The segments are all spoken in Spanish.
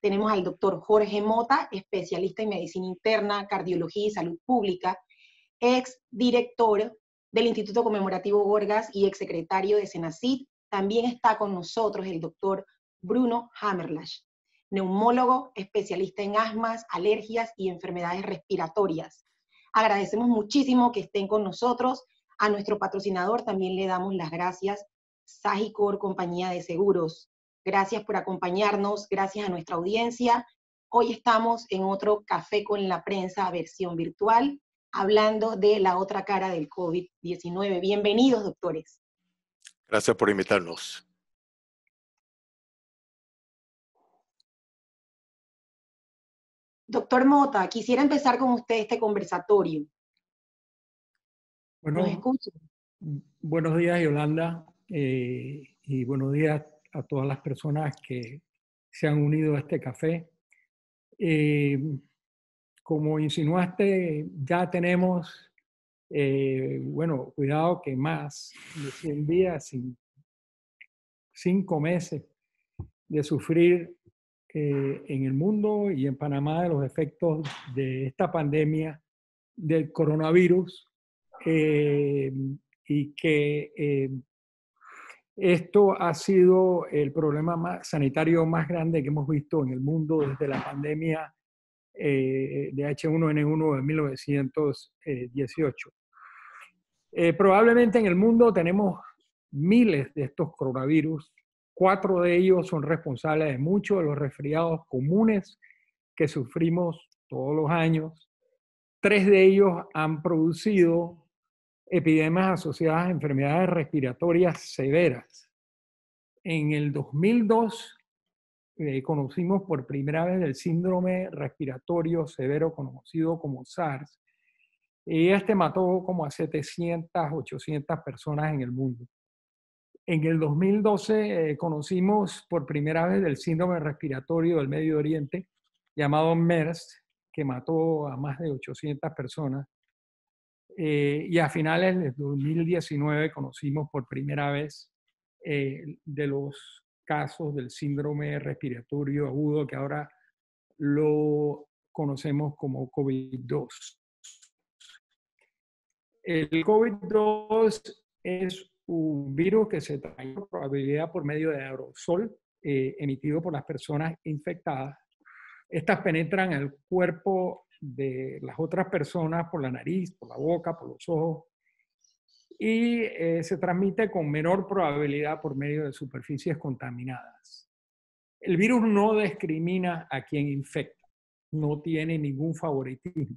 tenemos al doctor Jorge Mota, especialista en medicina interna, cardiología y salud pública, ex director del Instituto Conmemorativo Gorgas y ex secretario de Senacid. También está con nosotros el doctor Bruno Hammerlash, neumólogo, especialista en asmas, alergias y enfermedades respiratorias. Agradecemos muchísimo que estén con nosotros. A nuestro patrocinador también le damos las gracias, Sagicor, compañía de seguros. Gracias por acompañarnos, gracias a nuestra audiencia. Hoy estamos en otro Café con la Prensa versión virtual, hablando de la otra cara del COVID-19. Bienvenidos, doctores. Gracias por invitarnos. Doctor Mota, quisiera empezar con usted este conversatorio. Bueno, ¿Nos escucha? buenos días, Yolanda, y buenos días a todas las personas que se han unido a este café. Como insinuaste, ya tenemos, bueno, cuidado que más de 100 días, 5 meses de sufrir en el mundo y en Panamá de los efectos de esta pandemia del coronavirus, y que esto ha sido el problema sanitario más grande que hemos visto en el mundo desde la pandemia de H1N1 de 1918. Probablemente en el mundo tenemos miles de estos coronavirus. 4 de ellos son responsables de muchos de los resfriados comunes que sufrimos todos los años. 3 de ellos han producido epidemias asociadas a enfermedades respiratorias severas. En el 2002 conocimos por primera vez el síndrome respiratorio severo conocido como SARS, y este mató como a 700, 800 personas en el mundo. En el 2012 conocimos por primera vez el síndrome respiratorio del Medio Oriente, llamado MERS, que mató a más de 800 personas. Y a finales de 2019 conocimos por primera vez de los casos del síndrome respiratorio agudo, que ahora lo conocemos como COVID-2. El COVID-2 es un virus que se trae por probabilidad por medio de aerosol emitido por las personas infectadas. Estas penetran al cuerpo de las otras personas por la nariz, por la boca, por los ojos, y se transmite con menor probabilidad por medio de superficies contaminadas. El virus no discrimina a quien infecta, no tiene ningún favoritismo.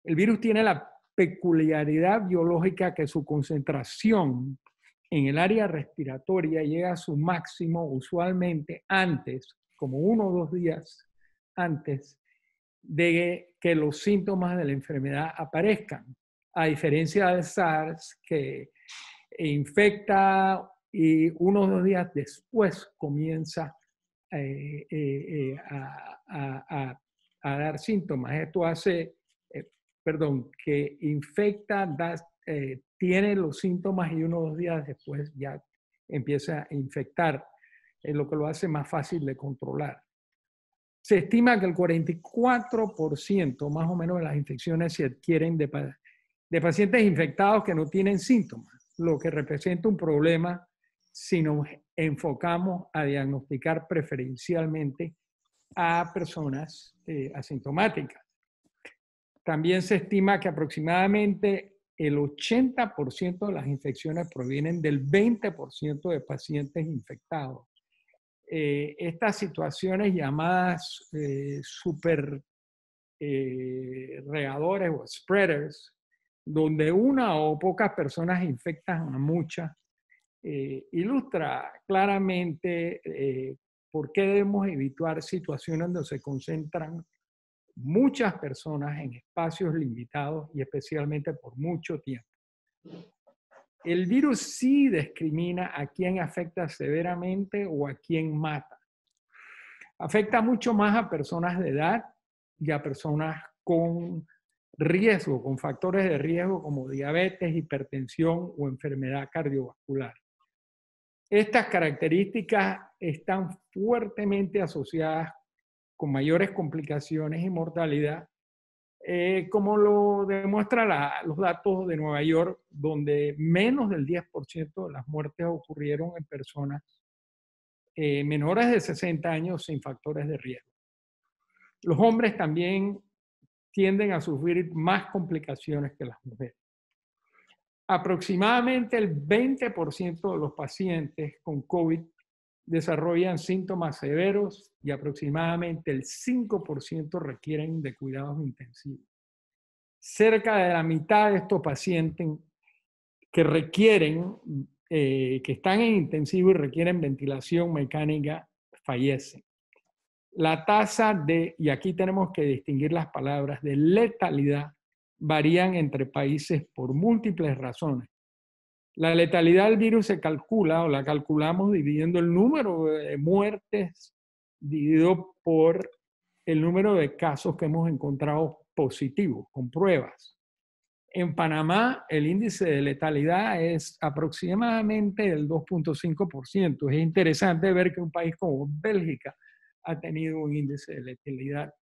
El virus tiene la peculiaridad biológica que su concentración en el área respiratoria llega a su máximo usualmente antes, como 1 o 2 días antes de que los síntomas de la enfermedad aparezcan, a diferencia del SARS, que infecta y 1 o 2 días después comienza a dar síntomas. Esto hace, que infecta, tiene los síntomas y 1 o 2 días después ya empieza a infectar, lo que lo hace más fácil de controlar. Se estima que el 44% más o menos de las infecciones se adquieren de pacientes infectados que no tienen síntomas, lo que representa un problema si nos enfocamos a diagnosticar preferencialmente a personas asintomáticas. También se estima que aproximadamente el 80% de las infecciones provienen del 20% de pacientes infectados. Estas situaciones llamadas regadores o spreaders, donde una o pocas personas infectan a muchas, ilustra claramente por qué debemos evitar situaciones donde se concentran muchas personas en espacios limitados y especialmente por mucho tiempo. El virus sí discrimina a quién afecta severamente o a quién mata. Afecta mucho más a personas de edad y a personas con riesgo, con factores de riesgo como diabetes, hipertensión o enfermedad cardiovascular. Estas características están fuertemente asociadas con mayores complicaciones y mortalidad, como lo demuestran los datos de Nueva York, donde menos del 10% de las muertes ocurrieron en personas menores de 60 años sin factores de riesgo. Los hombres también tienden a sufrir más complicaciones que las mujeres. Aproximadamente el 20% de los pacientes con COVID desarrollan síntomas severos y aproximadamente el 5% requieren de cuidados intensivos. Cerca de la mitad de estos pacientes que están en intensivo y requieren ventilación mecánica, fallecen. La tasa y aquí tenemos que distinguir las palabras, de letalidad varían entre países por múltiples razones. La letalidad del virus se calcula o la calculamos dividiendo el número de muertes dividido por el número de casos que hemos encontrado positivos, con pruebas. En Panamá, el índice de letalidad es aproximadamente el 2.5%. Es interesante ver que un país como Bélgica ha tenido un índice de letalidad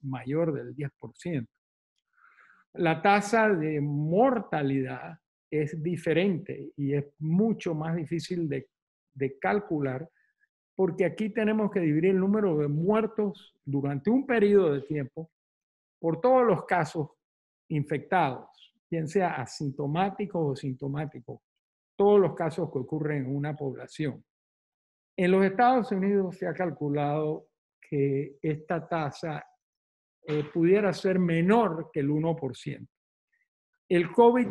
mayor del 10%. La tasa de mortalidad es diferente y es mucho más difícil de calcular, porque aquí tenemos que dividir el número de muertos durante un periodo de tiempo por todos los casos infectados, bien sea asintomáticos o sintomáticos, todos los casos que ocurren en una población. En los Estados Unidos se ha calculado que esta tasa pudiera ser menor que el 1%. El COVID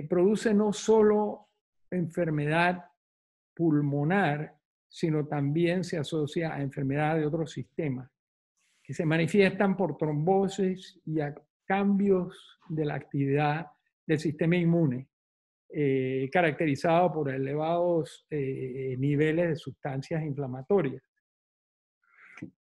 produce no solo enfermedad pulmonar, sino también se asocia a enfermedades de otros sistemas, que se manifiestan por trombosis y a cambios de la actividad del sistema inmune, caracterizado por elevados niveles de sustancias inflamatorias.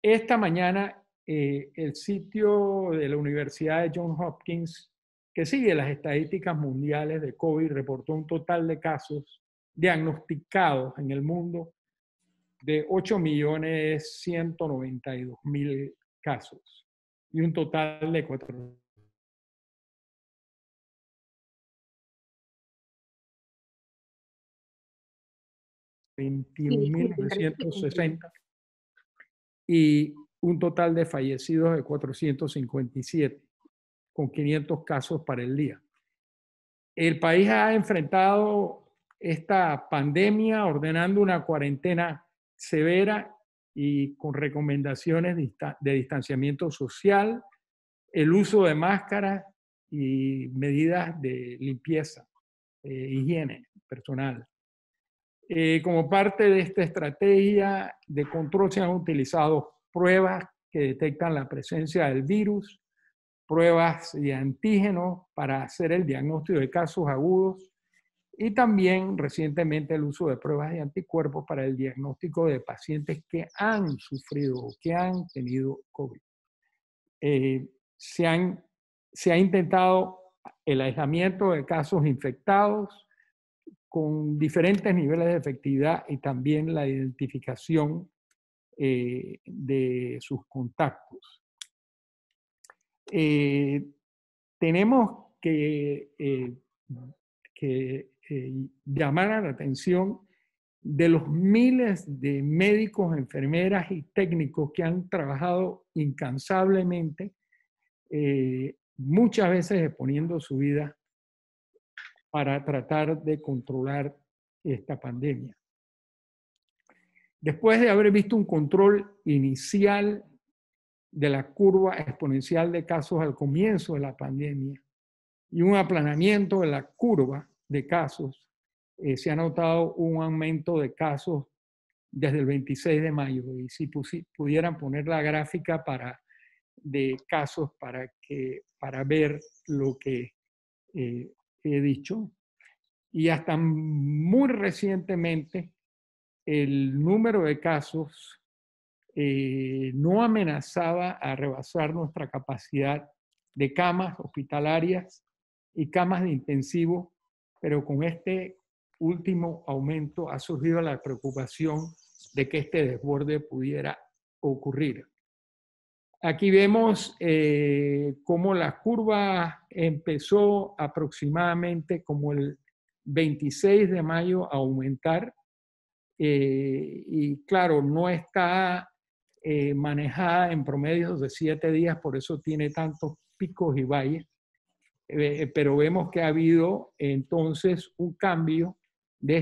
Esta mañana, el sitio de la Universidad de Johns Hopkins, que sigue las estadísticas mundiales de COVID, reportó un total de casos diagnosticados en el mundo de 8.192.000 casos y un total de 21.960 y un total de fallecidos de 457, con 500 casos para el día. El país ha enfrentado esta pandemia ordenando una cuarentena severa y con recomendaciones de distanciamiento social, el uso de máscaras y medidas de limpieza, higiene personal. Como parte de esta estrategia de control se han utilizado pruebas que detectan la presencia del virus, pruebas de antígenos para hacer el diagnóstico de casos agudos y también recientemente el uso de pruebas de anticuerpos para el diagnóstico de pacientes que han sufrido o que han tenido COVID. Se ha intentado el aislamiento de casos infectados con diferentes niveles de efectividad y también la identificación de sus contactos. Tenemos que llamar a la atención de los miles de médicos, enfermeras y técnicos que han trabajado incansablemente, muchas veces exponiendo su vida para tratar de controlar esta pandemia. Después de haber visto un control inicial de la curva exponencial de casos al comienzo de la pandemia y un aplanamiento de la curva de casos, se ha notado un aumento de casos desde el 26 de mayo. Y si pudieran poner la gráfica de casos para ver lo que he dicho. Y hasta muy recientemente, el número de casos no amenazaba a rebasar nuestra capacidad de camas hospitalarias y camas de intensivo, pero con este último aumento ha surgido la preocupación de que este desborde pudiera ocurrir. Aquí vemos cómo la curva empezó aproximadamente como el 26 de mayo a aumentar. Y claro, no está manejada en promedios de 7 días, por eso tiene tantos picos y valles. Pero vemos que ha habido entonces un cambio de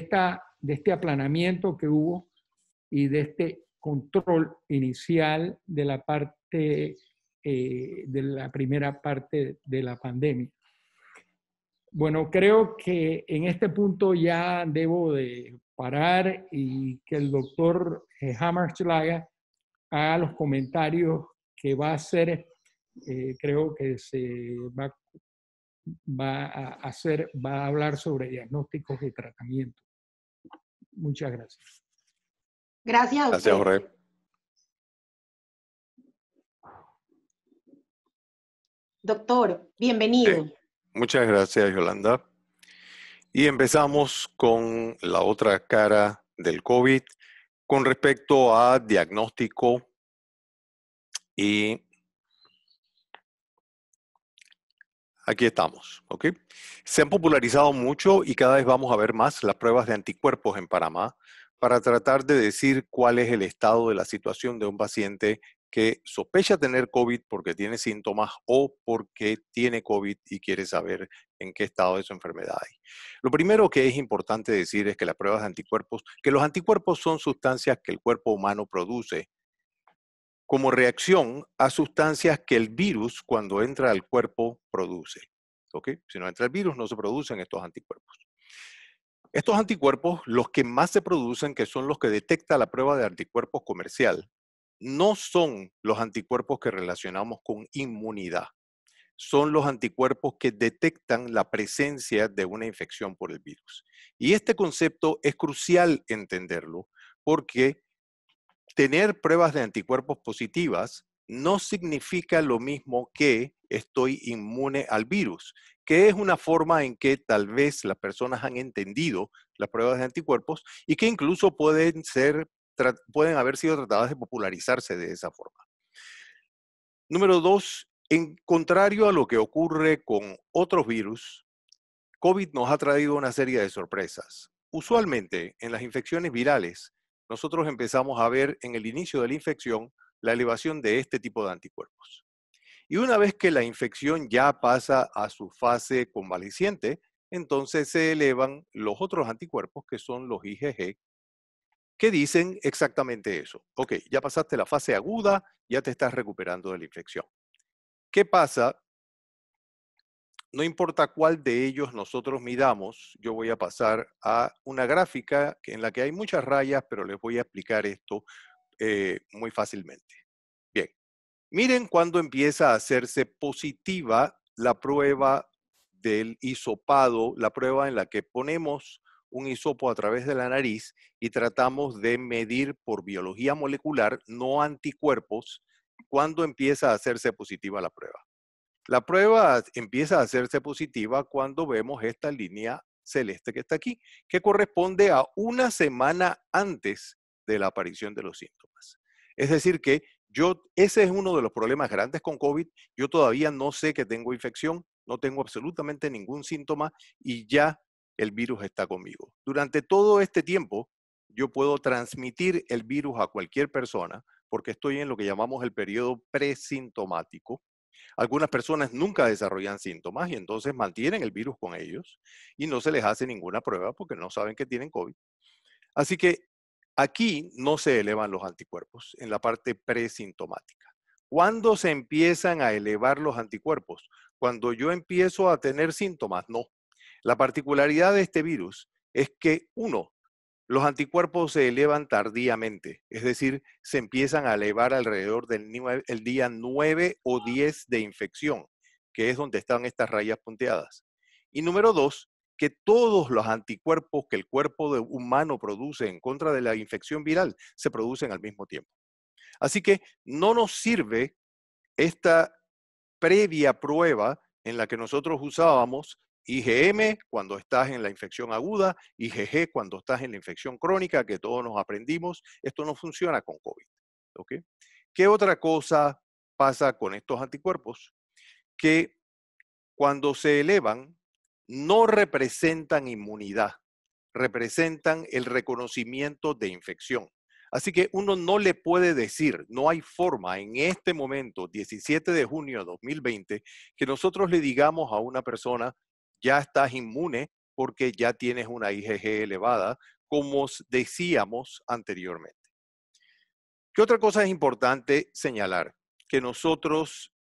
este aplanamiento que hubo y de este control inicial de la parte, de la primera parte de la pandemia. Bueno, creo que en este punto ya debo de parar y que el doctor Hammarskjöld haga los comentarios que va a hacer. Creo que se va a hablar sobre diagnósticos y tratamiento. Muchas gracias. Gracias a usted. Gracias, Jorge. Doctor, bienvenido. Muchas gracias, Yolanda. Y empezamos con la otra cara del COVID con respecto a diagnóstico y aquí estamos, ¿ok? Se han popularizado mucho y cada vez vamos a ver más las pruebas de anticuerpos en Panamá para tratar de decir cuál es el estado de la situación de un paciente que sospecha tener COVID porque tiene síntomas o porque tiene COVID y quiere saber en qué estado de su enfermedad hay. Lo primero que es importante decir es que las pruebas de anticuerpos, que los anticuerpos son sustancias que el cuerpo humano produce como reacción a sustancias que el virus, cuando entra al cuerpo, produce. ¿Ok? Si no entra el virus, no se producen estos anticuerpos. Estos anticuerpos, los que más se producen, que son los que detecta la prueba de anticuerpos comercial, no son los anticuerpos que relacionamos con inmunidad. Son los anticuerpos que detectan la presencia de una infección por el virus. Y este concepto es crucial entenderlo porque tener pruebas de anticuerpos positivas no significa lo mismo que estoy inmune al virus, que es una forma en que tal vez las personas han entendido las pruebas de anticuerpos y que incluso pueden haber sido tratadas de popularizarse de esa forma. Número 2, en contrario a lo que ocurre con otros virus, COVID nos ha traído una serie de sorpresas. Usualmente, en las infecciones virales, nosotros empezamos a ver en el inicio de la infección la elevación de este tipo de anticuerpos. Y una vez que la infección ya pasa a su fase convaleciente, entonces se elevan los otros anticuerpos que son los IgG, que dicen exactamente eso. Ok, ya pasaste la fase aguda, ya te estás recuperando de la infección. ¿Qué pasa? No importa cuál de ellos nosotros midamos, yo voy a pasar a una gráfica en la que hay muchas rayas, pero les voy a explicar esto muy fácilmente. Bien, miren cuando empieza a hacerse positiva la prueba del hisopado, la prueba en la que ponemos un hisopo a través de la nariz y tratamos de medir por biología molecular, no anticuerpos, cuando empieza a hacerse positiva la prueba. La prueba empieza a hacerse positiva cuando vemos esta línea celeste que está aquí, que corresponde a una semana antes de la aparición de los síntomas. Es decir que ese es uno de los problemas grandes con COVID. Yo todavía no sé que tengo infección, no tengo absolutamente ningún síntoma y ya el virus está conmigo. Durante todo este tiempo, yo puedo transmitir el virus a cualquier persona porque estoy en lo que llamamos el periodo presintomático. Algunas personas nunca desarrollan síntomas y entonces mantienen el virus con ellos y no se les hace ninguna prueba porque no saben que tienen COVID. Así que aquí no se elevan los anticuerpos en la parte presintomática. ¿Cuándo se empiezan a elevar los anticuerpos? Cuando yo empiezo a tener síntomas, no. La particularidad de este virus es que, uno, los anticuerpos se elevan tardíamente, es decir, se empiezan a elevar alrededor del día 9 o 10 de infección, que es donde están estas rayas punteadas. Y número 2, que todos los anticuerpos que el cuerpo humano produce en contra de la infección viral se producen al mismo tiempo. Así que no nos sirve esta previa prueba en la que nosotros usábamos IgM cuando estás en la infección aguda, IgG cuando estás en la infección crónica, que todos nos aprendimos. Esto no funciona con COVID. ¿Ok? ¿Qué otra cosa pasa con estos anticuerpos? Que cuando se elevan, no representan inmunidad, representan el reconocimiento de infección. Así que uno no le puede decir, no hay forma en este momento, 17 de junio de 2020, que nosotros le digamos a una persona, ya estás inmune porque ya tienes una IgG elevada, como decíamos anteriormente. ¿Qué otra cosa es importante señalar? Que nosotros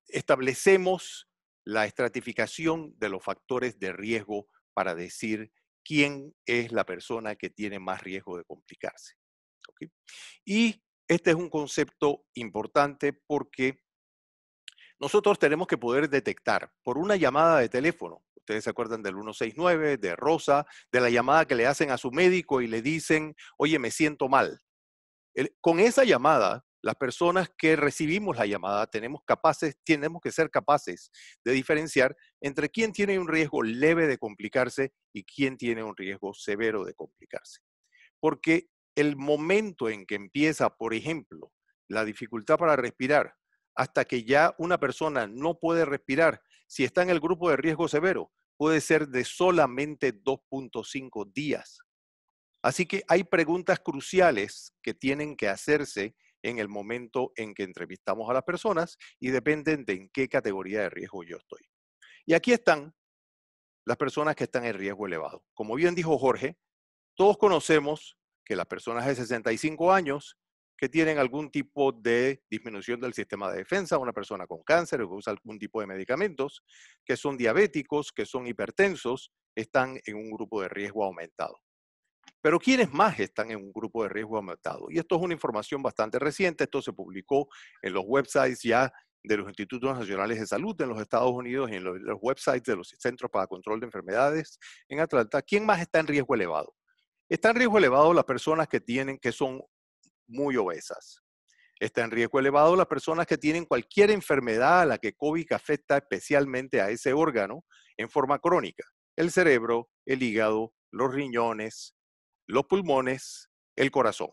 establecemos la estratificación de los factores de riesgo para decir quién es la persona que tiene más riesgo de complicarse. ¿Okay? Y este es un concepto importante porque nosotros tenemos que poder detectar por una llamada de teléfono. Ustedes se acuerdan del 169, de Rosa, de la llamada que le hacen a su médico y le dicen, oye, me siento mal. Con esa llamada, las personas que recibimos la llamada tenemos que ser capaces de diferenciar entre quién tiene un riesgo leve de complicarse y quién tiene un riesgo severo de complicarse. Porque el momento en que empieza, por ejemplo, la dificultad para respirar, hasta que ya una persona no puede respirar, si está en el grupo de riesgo severo, puede ser de solamente 2.5 días. Así que hay preguntas cruciales que tienen que hacerse en el momento en que entrevistamos a las personas y dependen de en qué categoría de riesgo yo estoy. Y aquí están las personas que están en riesgo elevado. Como bien dijo Jorge, todos conocemos que las personas de 65 años que tienen algún tipo de disminución del sistema de defensa, una persona con cáncer o que usa algún tipo de medicamentos, que son diabéticos, que son hipertensos, están en un grupo de riesgo aumentado. Pero ¿quiénes más están en un grupo de riesgo aumentado? Y esto es una información bastante reciente. Esto se publicó en los websites ya de los Institutos Nacionales de Salud en los Estados Unidos y en los websites de los Centros para Control de Enfermedades en Atlanta. ¿Quién más está en riesgo elevado? Está en riesgo elevado las personas que son muy obesas. Está en riesgo elevado las personas que tienen cualquier enfermedad a la que COVID afecta especialmente a ese órgano en forma crónica. El cerebro, el hígado, los riñones, los pulmones, el corazón.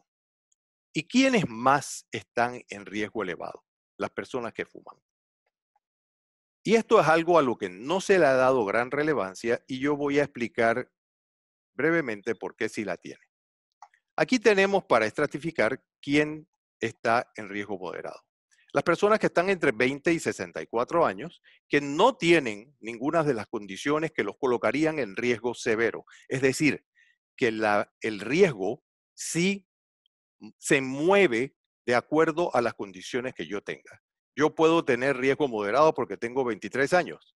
¿Y quiénes más están en riesgo elevado? Las personas que fuman. Y esto es algo a lo que no se le ha dado gran relevancia y yo voy a explicar brevemente por qué sí la tiene. Aquí tenemos para estratificar quién está en riesgo moderado. Las personas que están entre 20 y 64 años, que no tienen ninguna de las condiciones que los colocarían en riesgo severo. Es decir, que el riesgo sí se mueve de acuerdo a las condiciones que yo tenga. Yo puedo tener riesgo moderado porque tengo 23 años,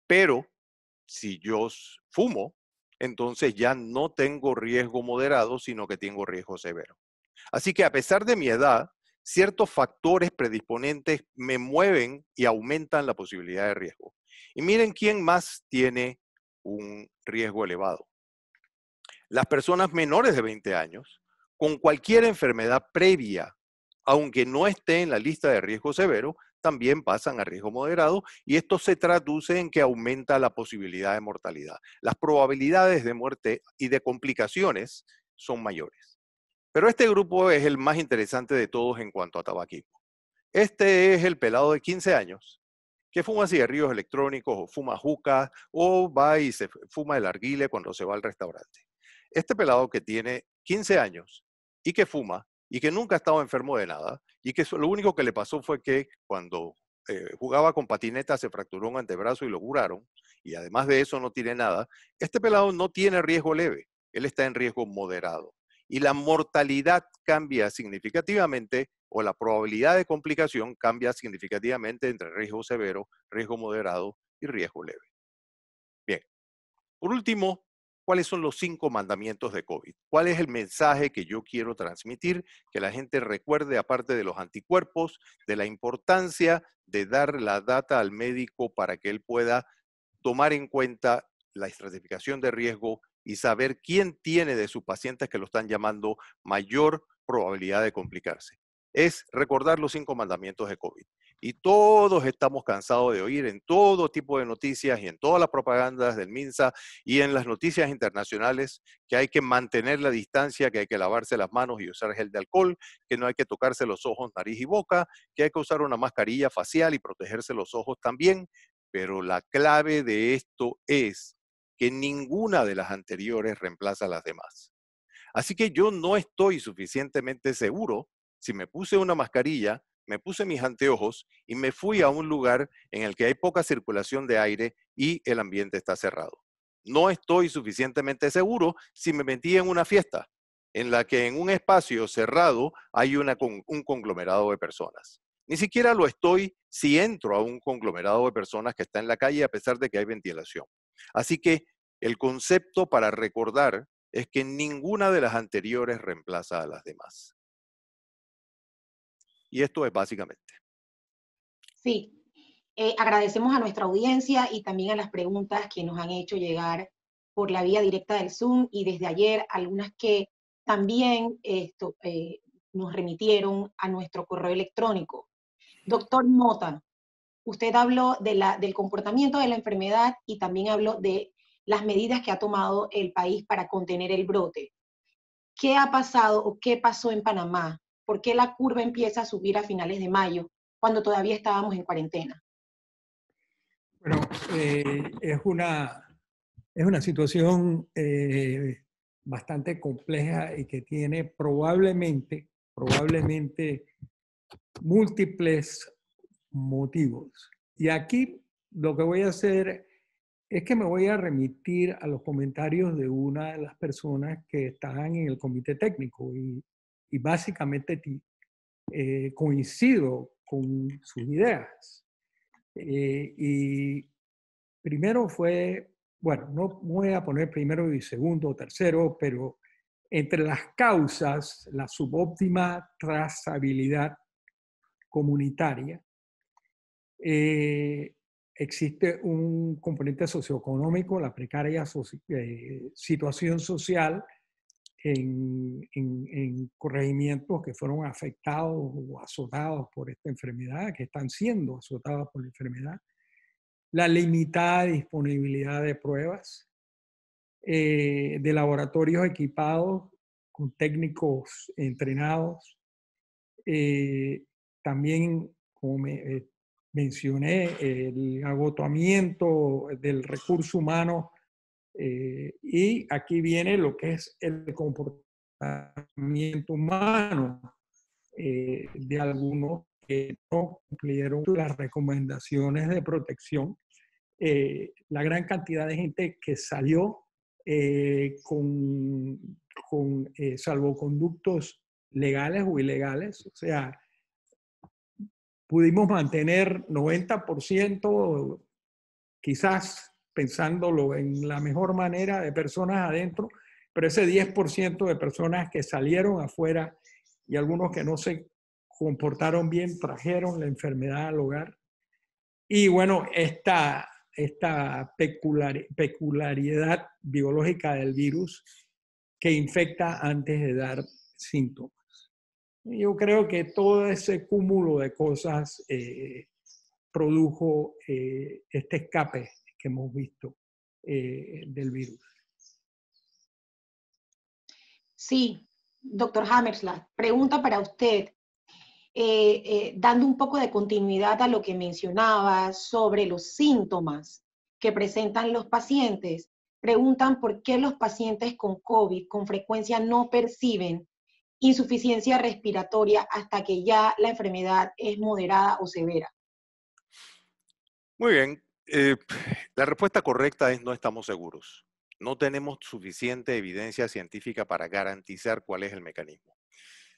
pero si yo fumo, entonces ya no tengo riesgo moderado, sino que tengo riesgo severo. Así que a pesar de mi edad, ciertos factores predisponentes me mueven y aumentan la posibilidad de riesgo. Y miren quién más tiene un riesgo elevado. Las personas menores de 20 años, con cualquier enfermedad previa, aunque no esté en la lista de riesgo severo, también pasan a riesgo moderado y esto se traduce en que aumenta la posibilidad de mortalidad. Las probabilidades de muerte y de complicaciones son mayores. Pero este grupo es el más interesante de todos en cuanto a tabaquismo. Este es el pelado de 15 años que fuma cigarrillos electrónicos o fuma juca o va y se fuma el arguile cuando se va al restaurante. Este pelado que tiene 15 años y que fuma y que nunca ha estado enfermo de nada y que lo único que le pasó fue que cuando jugaba con patineta se fracturó un antebrazo y lo curaron y además de eso no tiene nada, este pelado no tiene riesgo leve, él está en riesgo moderado y la mortalidad cambia significativamente o la probabilidad de complicación cambia significativamente entre riesgo severo, riesgo moderado y riesgo leve. Bien, por último, ¿cuáles son los 5 mandamientos de COVID? ¿Cuál es el mensaje que yo quiero transmitir? Que la gente recuerde, aparte de los anticuerpos, de la importancia de dar la data al médico para que él pueda tomar en cuenta la estratificación de riesgo y saber quién tiene de sus pacientes que lo están llamando mayor probabilidad de complicarse. Es recordar los 5 mandamientos de COVID. Y todos estamos cansados de oír en todo tipo de noticias y en todas las propagandas del MINSA y en las noticias internacionales que hay que mantener la distancia, que hay que lavarse las manos y usar gel de alcohol, que no hay que tocarse los ojos, nariz y boca, que hay que usar una mascarilla facial y protegerse los ojos también. Pero la clave de esto es que ninguna de las anteriores reemplaza a las demás. Así que yo no estoy suficientemente seguro si me puse una mascarilla, me puse mis anteojos y me fui a un lugar en el que hay poca circulación de aire y el ambiente está cerrado. No estoy suficientemente seguro si me metí en una fiesta en la que en un espacio cerrado hay un conglomerado de personas. Ni siquiera lo estoy si entro a un conglomerado de personas que está en la calle a pesar de que hay ventilación. Así que el concepto para recordar es que ninguna de las anteriores reemplaza a las demás. Y esto es básicamente. Sí, agradecemos a nuestra audiencia y también a las preguntas que nos han hecho llegar por la vía directa del Zoom y desde ayer algunas que también nos remitieron a nuestro correo electrónico. Doctor Mota, usted habló del comportamiento de la enfermedad y también habló de las medidas que ha tomado el país para contener el brote. ¿Qué ha pasado o qué pasó en Panamá? ¿Por qué la curva empieza a subir a finales de mayo cuando todavía estábamos en cuarentena? Bueno, es una situación bastante compleja y que tiene probablemente múltiples motivos. Y aquí lo que voy a hacer es que me voy a remitir a los comentarios de una de las personas que están en el comité técnico y básicamente coincido con sus ideas. Y primero fue, bueno, no voy a poner primero y segundo o tercero, pero entre las causas, la subóptima trazabilidad comunitaria, existe un componente socioeconómico, la precaria situación social en corregimientos que fueron afectados o azotados por esta enfermedad, que están siendo azotados por la enfermedad, la limitada disponibilidad de pruebas, de laboratorios equipados con técnicos entrenados, también, como mencioné, el agotamiento del recurso humano, y aquí viene lo que es el comportamiento humano de algunos que no cumplieron las recomendaciones de protección. La gran cantidad de gente que salió con salvoconductos legales o ilegales, o sea, pudimos mantener 90%, quizás pensándolo en la mejor manera, de personas adentro, pero ese 10% de personas que salieron afuera y algunos que no se comportaron bien trajeron la enfermedad al hogar. Y bueno, esta peculiaridad biológica del virus que infecta antes de dar síntomas. Yo creo que todo ese cúmulo de cosas produjo este escape que hemos visto del virus. Sí, doctor Hammersla, pregunta para usted, dando un poco de continuidad a lo que mencionaba sobre los síntomas que presentan los pacientes. Preguntan por qué los pacientes con COVID con frecuencia no perciben insuficiencia respiratoria hasta que ya la enfermedad es moderada o severa. Muy bien. La respuesta correcta es no estamos seguros. No tenemos suficiente evidencia científica para garantizar cuál es el mecanismo.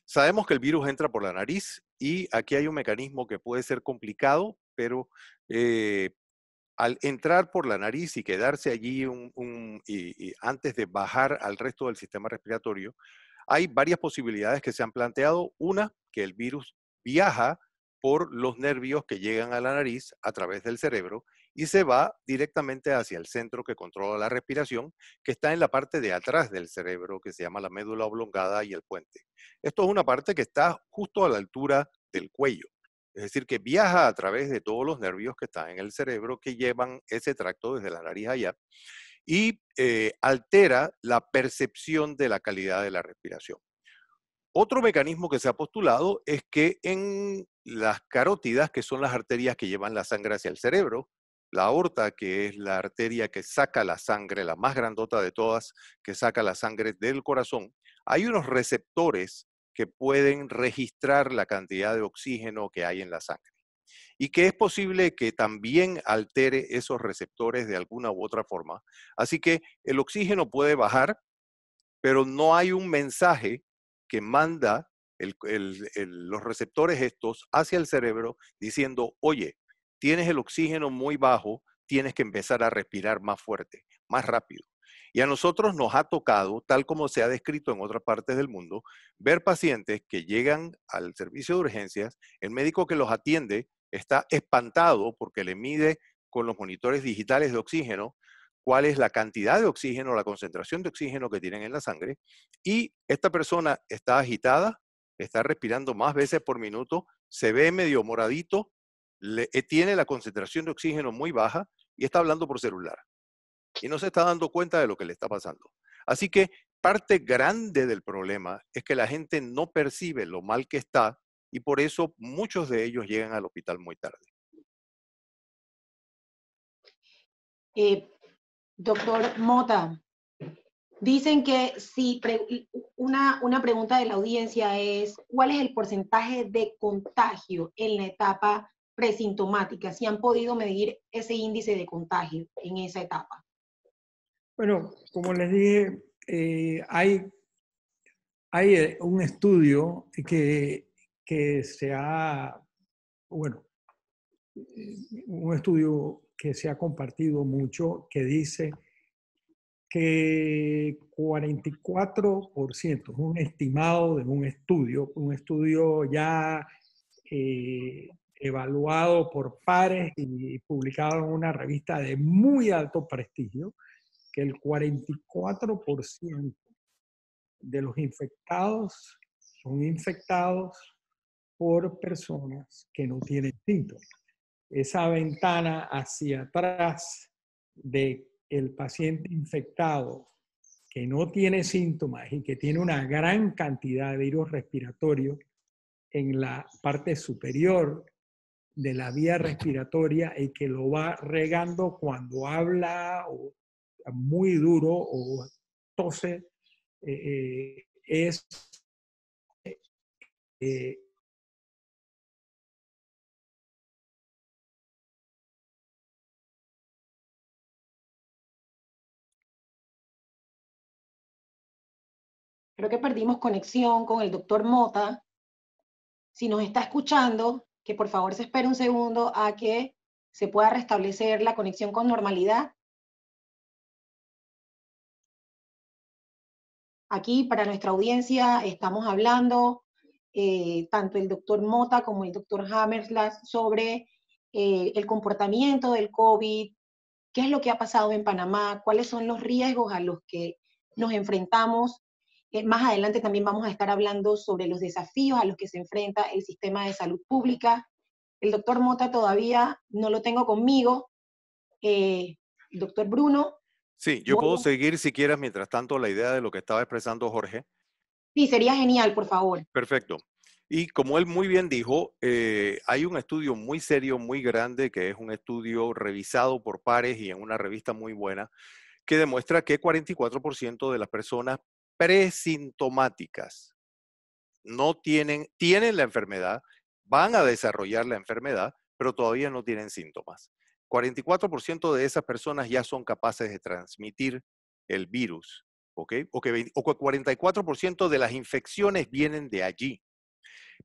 Sabemos que el virus entra por la nariz y aquí hay un mecanismo que puede ser complicado, pero al entrar por la nariz y quedarse allí y antes de bajar al resto del sistema respiratorio, hay varias posibilidades que se han planteado. Una, que el virus viaja por los nervios que llegan a la nariz a través del cerebro y se va directamente hacia el centro que controla la respiración, que está en la parte de atrás del cerebro, que se llama la médula oblongada y el puente. Esto es una parte que está justo a la altura del cuello. Es decir, que viaja a través de todos los nervios que están en el cerebro que llevan ese tracto desde la nariz allá y altera la percepción de la calidad de la respiración. Otro mecanismo que se ha postulado es que en las carótidas, que son las arterias que llevan la sangre hacia el cerebro, la aorta, que es la arteria que saca la sangre, la más grandota de todas, que saca la sangre del corazón, hay unos receptores que pueden registrar la cantidad de oxígeno que hay en la sangre. Y que es posible que también altere esos receptores de alguna u otra forma. Así que el oxígeno puede bajar, pero no hay un mensaje que manda los receptores estos hacia el cerebro diciendo, oye, tienes el oxígeno muy bajo, tienes que empezar a respirar más fuerte, más rápido. Y a nosotros nos ha tocado, tal como se ha descrito en otras partes del mundo, ver pacientes que llegan al servicio de urgencias, el médico que los atiende está espantado porque le mide con los monitores digitales de oxígeno cuál es la cantidad de oxígeno, la concentración de oxígeno que tienen en la sangre, y esta persona está agitada, está respirando más veces por minuto, se ve medio moradito, tiene la concentración de oxígeno muy baja y está hablando por celular. Y no se está dando cuenta de lo que le está pasando. Así que parte grande del problema es que la gente no percibe lo mal que está y por eso muchos de ellos llegan al hospital muy tarde. Doctor Mota, dicen que si una pregunta de la audiencia es, ¿cuál es el porcentaje de contagio en la etapa presintomática? Si han podido medir ese índice de contagio en esa etapa. Bueno, como les dije, hay un estudio que se ha, bueno, un estudio que se ha compartido mucho que dice que 44%, un estimado de un estudio ya evaluado por pares y publicado en una revista de muy alto prestigio, que el 44% de los infectados son infectados por personas que no tienen síntomas. Esa ventana hacia atrás de el paciente infectado que no tiene síntomas y que tiene una gran cantidad de virus respiratorio en la parte superior de la vía respiratoria y que lo va regando cuando habla o muy duro o tose, es Creo que perdimos conexión con el doctor Mota. Si nos está escuchando, que por favor se espere un segundo a que se pueda restablecer la conexión con normalidad. Aquí para nuestra audiencia estamos hablando, tanto el doctor Mota como el doctor Hammerslas, sobre el comportamiento del COVID, qué es lo que ha pasado en Panamá, cuáles son los riesgos a los que nos enfrentamos. Más adelante también vamos a estar hablando sobre los desafíos a los que se enfrenta el sistema de salud pública. El doctor Mota todavía no lo tengo conmigo. Doctor Bruno. Sí, yo puedo seguir si quieres mientras tanto la idea de lo que estaba expresando Jorge. Sí, sería genial, por favor. Perfecto. Y como él muy bien dijo, hay un estudio muy serio, muy grande, que es un estudio revisado por pares y en una revista muy buena, que demuestra que 44% de las personas presintomáticas no tienen la enfermedad, van a desarrollar la enfermedad, pero todavía no tienen síntomas. 44% de esas personas ya son capaces de transmitir el virus, ¿ok? O que 44% de las infecciones vienen de allí.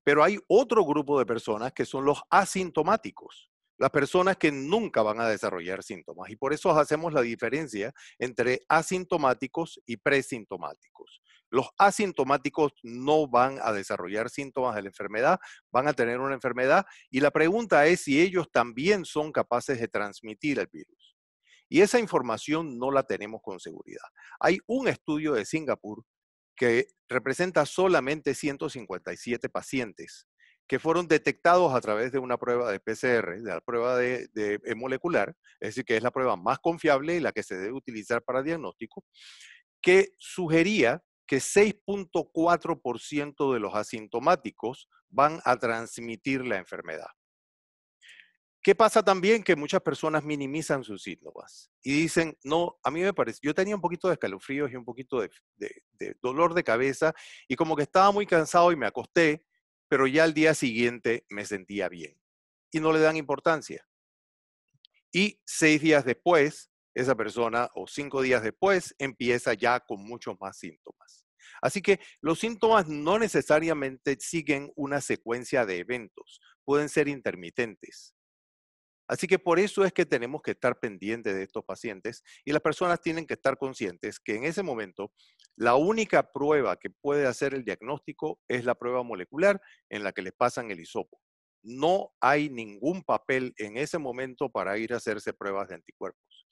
Pero hay otro grupo de personas que son los asintomáticos, las personas que nunca van a desarrollar síntomas. Y por eso hacemos la diferencia entre asintomáticos y presintomáticos. Los asintomáticos no van a desarrollar síntomas de la enfermedad, van a tener una enfermedad y la pregunta es si ellos también son capaces de transmitir el virus. Y esa información no la tenemos con seguridad. Hay un estudio de Singapur que representa solamente 157 pacientes que fueron detectados a través de una prueba de PCR, de la prueba molecular, es decir, que es la prueba más confiable y la que se debe utilizar para diagnóstico, que sugería que 6.4% de los asintomáticos van a transmitir la enfermedad. ¿Qué pasa también? Que muchas personas minimizan sus síntomas y dicen, no, a mí me parece, yo tenía un poquito de escalofríos y un poquito de dolor de cabeza y como que estaba muy cansado y me acosté, pero ya al día siguiente me sentía bien. Y no le dan importancia. Y 6 días después, esa persona, o 5 días después, empieza ya con muchos más síntomas. Así que los síntomas no necesariamente siguen una secuencia de eventos, pueden ser intermitentes. Así que por eso es que tenemos que estar pendientes de estos pacientes y las personas tienen que estar conscientes que en ese momento la única prueba que puede hacer el diagnóstico es la prueba molecular en la que les pasan el hisopo. No hay ningún papel en ese momento para ir a hacerse pruebas de anticuerpos.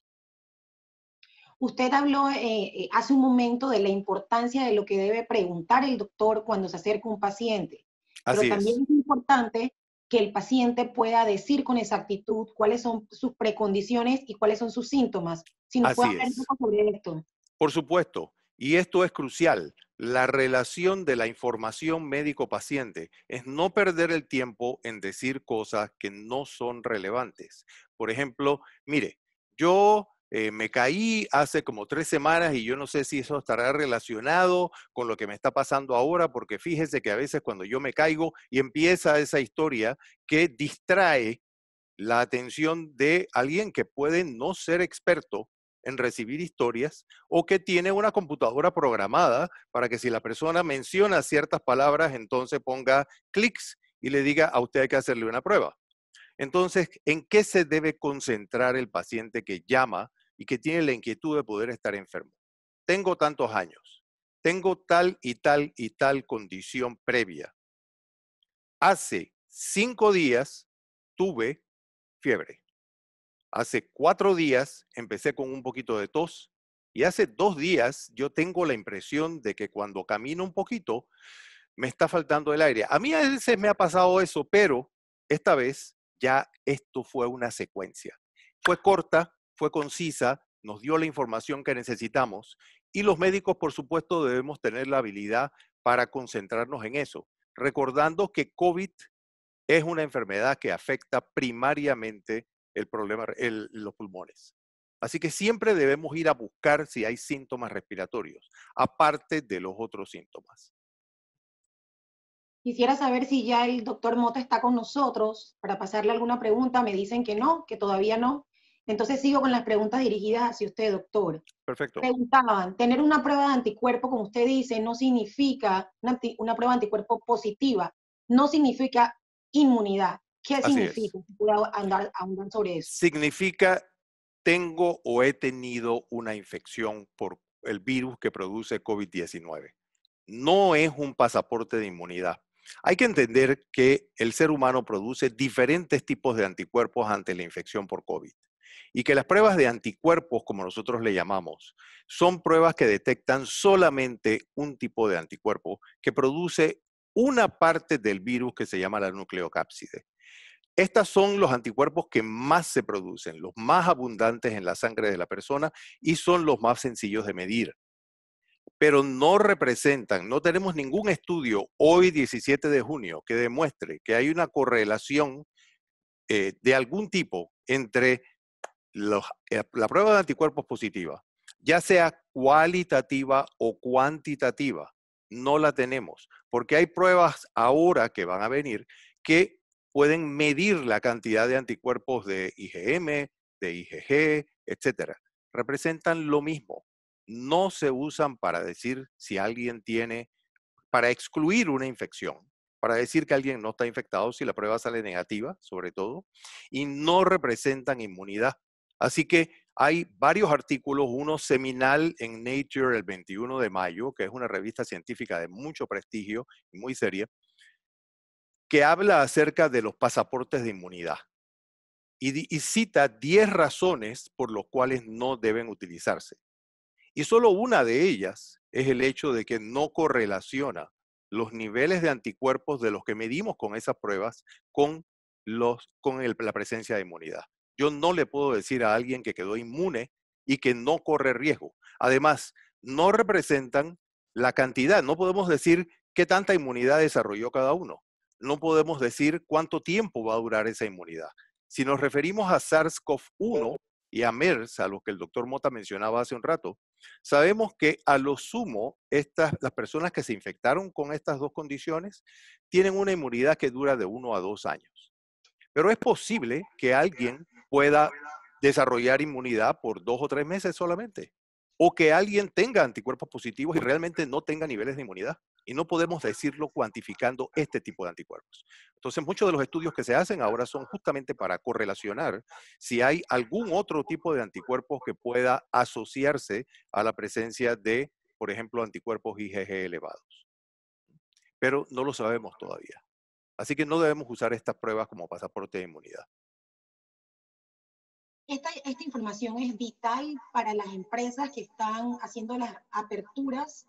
Usted habló hace un momento de la importancia de lo que debe preguntar el doctor cuando se acerca a un paciente, pero Así también es, es importante que el paciente pueda decir con exactitud cuáles son sus precondiciones y cuáles son sus síntomas. Si nos puede así hablar un es. poco sobre esto. Por supuesto, y esto es crucial, la relación de la información médico-paciente es no perder el tiempo en decir cosas que no son relevantes. Por ejemplo, mire, yo me caí hace como 3 semanas y yo no sé si eso estará relacionado con lo que me está pasando ahora, porque fíjese que a veces cuando yo me caigo y empieza esa historia que distrae la atención de alguien que puede no ser experto en recibir historias o que tiene una computadora programada para que si la persona menciona ciertas palabras, entonces ponga clics y le diga a usted hay que hacerle una prueba. Entonces, ¿en qué se debe concentrar el paciente que llama y que tiene la inquietud de poder estar enfermo? Tengo tantos años, tengo tal y tal y tal condición previa. Hace 5 días tuve fiebre. Hace 4 días empecé con un poquito de tos y hace 2 días yo tengo la impresión de que cuando camino un poquito me está faltando el aire. A mí a veces me ha pasado eso, pero esta vez ya esto fue una secuencia. Fue corta, fue concisa, nos dio la información que necesitamos y los médicos, por supuesto, debemos tener la habilidad para concentrarnos en eso, recordando que COVID es una enfermedad que afecta primariamente los pulmones. Así que siempre debemos ir a buscar si hay síntomas respiratorios, aparte de los otros síntomas. Quisiera saber si ya el doctor Mota está con nosotros para pasarle alguna pregunta. Me dicen que no, que todavía no. Entonces sigo con las preguntas dirigidas hacia usted, doctor. Perfecto. Preguntaban, tener una prueba de anticuerpo, como usted dice, no significa una prueba de anticuerpo positiva, no significa inmunidad. ¿Qué Así es. significa? ¿Puedo ahondar sobre eso? Significa tengo o he tenido una infección por el virus que produce COVID-19. No es un pasaporte de inmunidad. Hay que entender que el ser humano produce diferentes tipos de anticuerpos ante la infección por COVID y que las pruebas de anticuerpos, como nosotros le llamamos, son pruebas que detectan solamente un tipo de anticuerpo que produce una parte del virus que se llama la nucleocápside. Estos son los anticuerpos que más se producen, los más abundantes en la sangre de la persona y son los más sencillos de medir. Pero no representan, no tenemos ningún estudio hoy 17 de junio que demuestre que hay una correlación de algún tipo entre la prueba de anticuerpos positiva, ya sea cualitativa o cuantitativa. No la tenemos, porque hay pruebas ahora que van a venir que pueden medir la cantidad de anticuerpos de IgM, de IgG, etcétera. Representan lo mismo. No se usan para decir si alguien tiene, para excluir una infección, para decir que alguien no está infectado si la prueba sale negativa, sobre todo, y no representan inmunidad. Así que hay varios artículos, uno seminal en Nature el 21 de mayo, que es una revista científica de mucho prestigio y muy seria, que habla acerca de los pasaportes de inmunidad y cita 10 razones por las cuales no deben utilizarse. Y solo una de ellas es el hecho de que no correlaciona los niveles de anticuerpos de los que medimos con esas pruebas con la presencia de inmunidad. Yo no le puedo decir a alguien que quedó inmune y que no corre riesgo. Además, no representan la cantidad. No podemos decir qué tanta inmunidad desarrolló cada uno. No podemos decir cuánto tiempo va a durar esa inmunidad. Si nos referimos a SARS-CoV-1 y a MERS, a lo que el doctor Mota mencionaba hace un rato, sabemos que a lo sumo las personas que se infectaron con estas dos condiciones tienen una inmunidad que dura de 1 a 2 años. Pero es posible que alguien pueda desarrollar inmunidad por 2 o 3 meses solamente. O que alguien tenga anticuerpos positivos y realmente no tenga niveles de inmunidad. Y no podemos decirlo cuantificando este tipo de anticuerpos. Entonces, muchos de los estudios que se hacen ahora son justamente para correlacionar si hay algún otro tipo de anticuerpos que pueda asociarse a la presencia de, por ejemplo, anticuerpos IgG elevados. Pero no lo sabemos todavía. Así que no debemos usar estas pruebas como pasaporte de inmunidad. Esta información es vital para las empresas que están haciendo las aperturas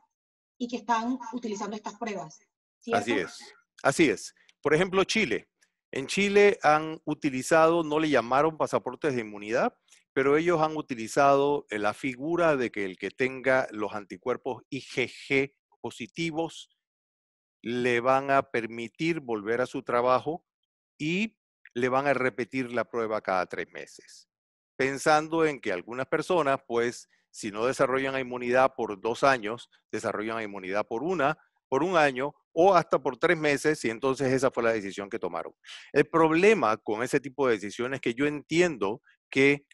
y que están utilizando estas pruebas, ¿cierto? Así es, así es. Por ejemplo, Chile. En Chile han utilizado, no le llamaron pasaportes de inmunidad, pero ellos han utilizado la figura de que el que tenga los anticuerpos IgG positivos le van a permitir volver a su trabajo y le van a repetir la prueba cada 3 meses. Pensando en que algunas personas, pues, si no desarrollan inmunidad por 2 años, desarrollan inmunidad por un año o hasta por 3 meses, y entonces esa fue la decisión que tomaron. El problema con ese tipo de decisiones es que yo entiendo que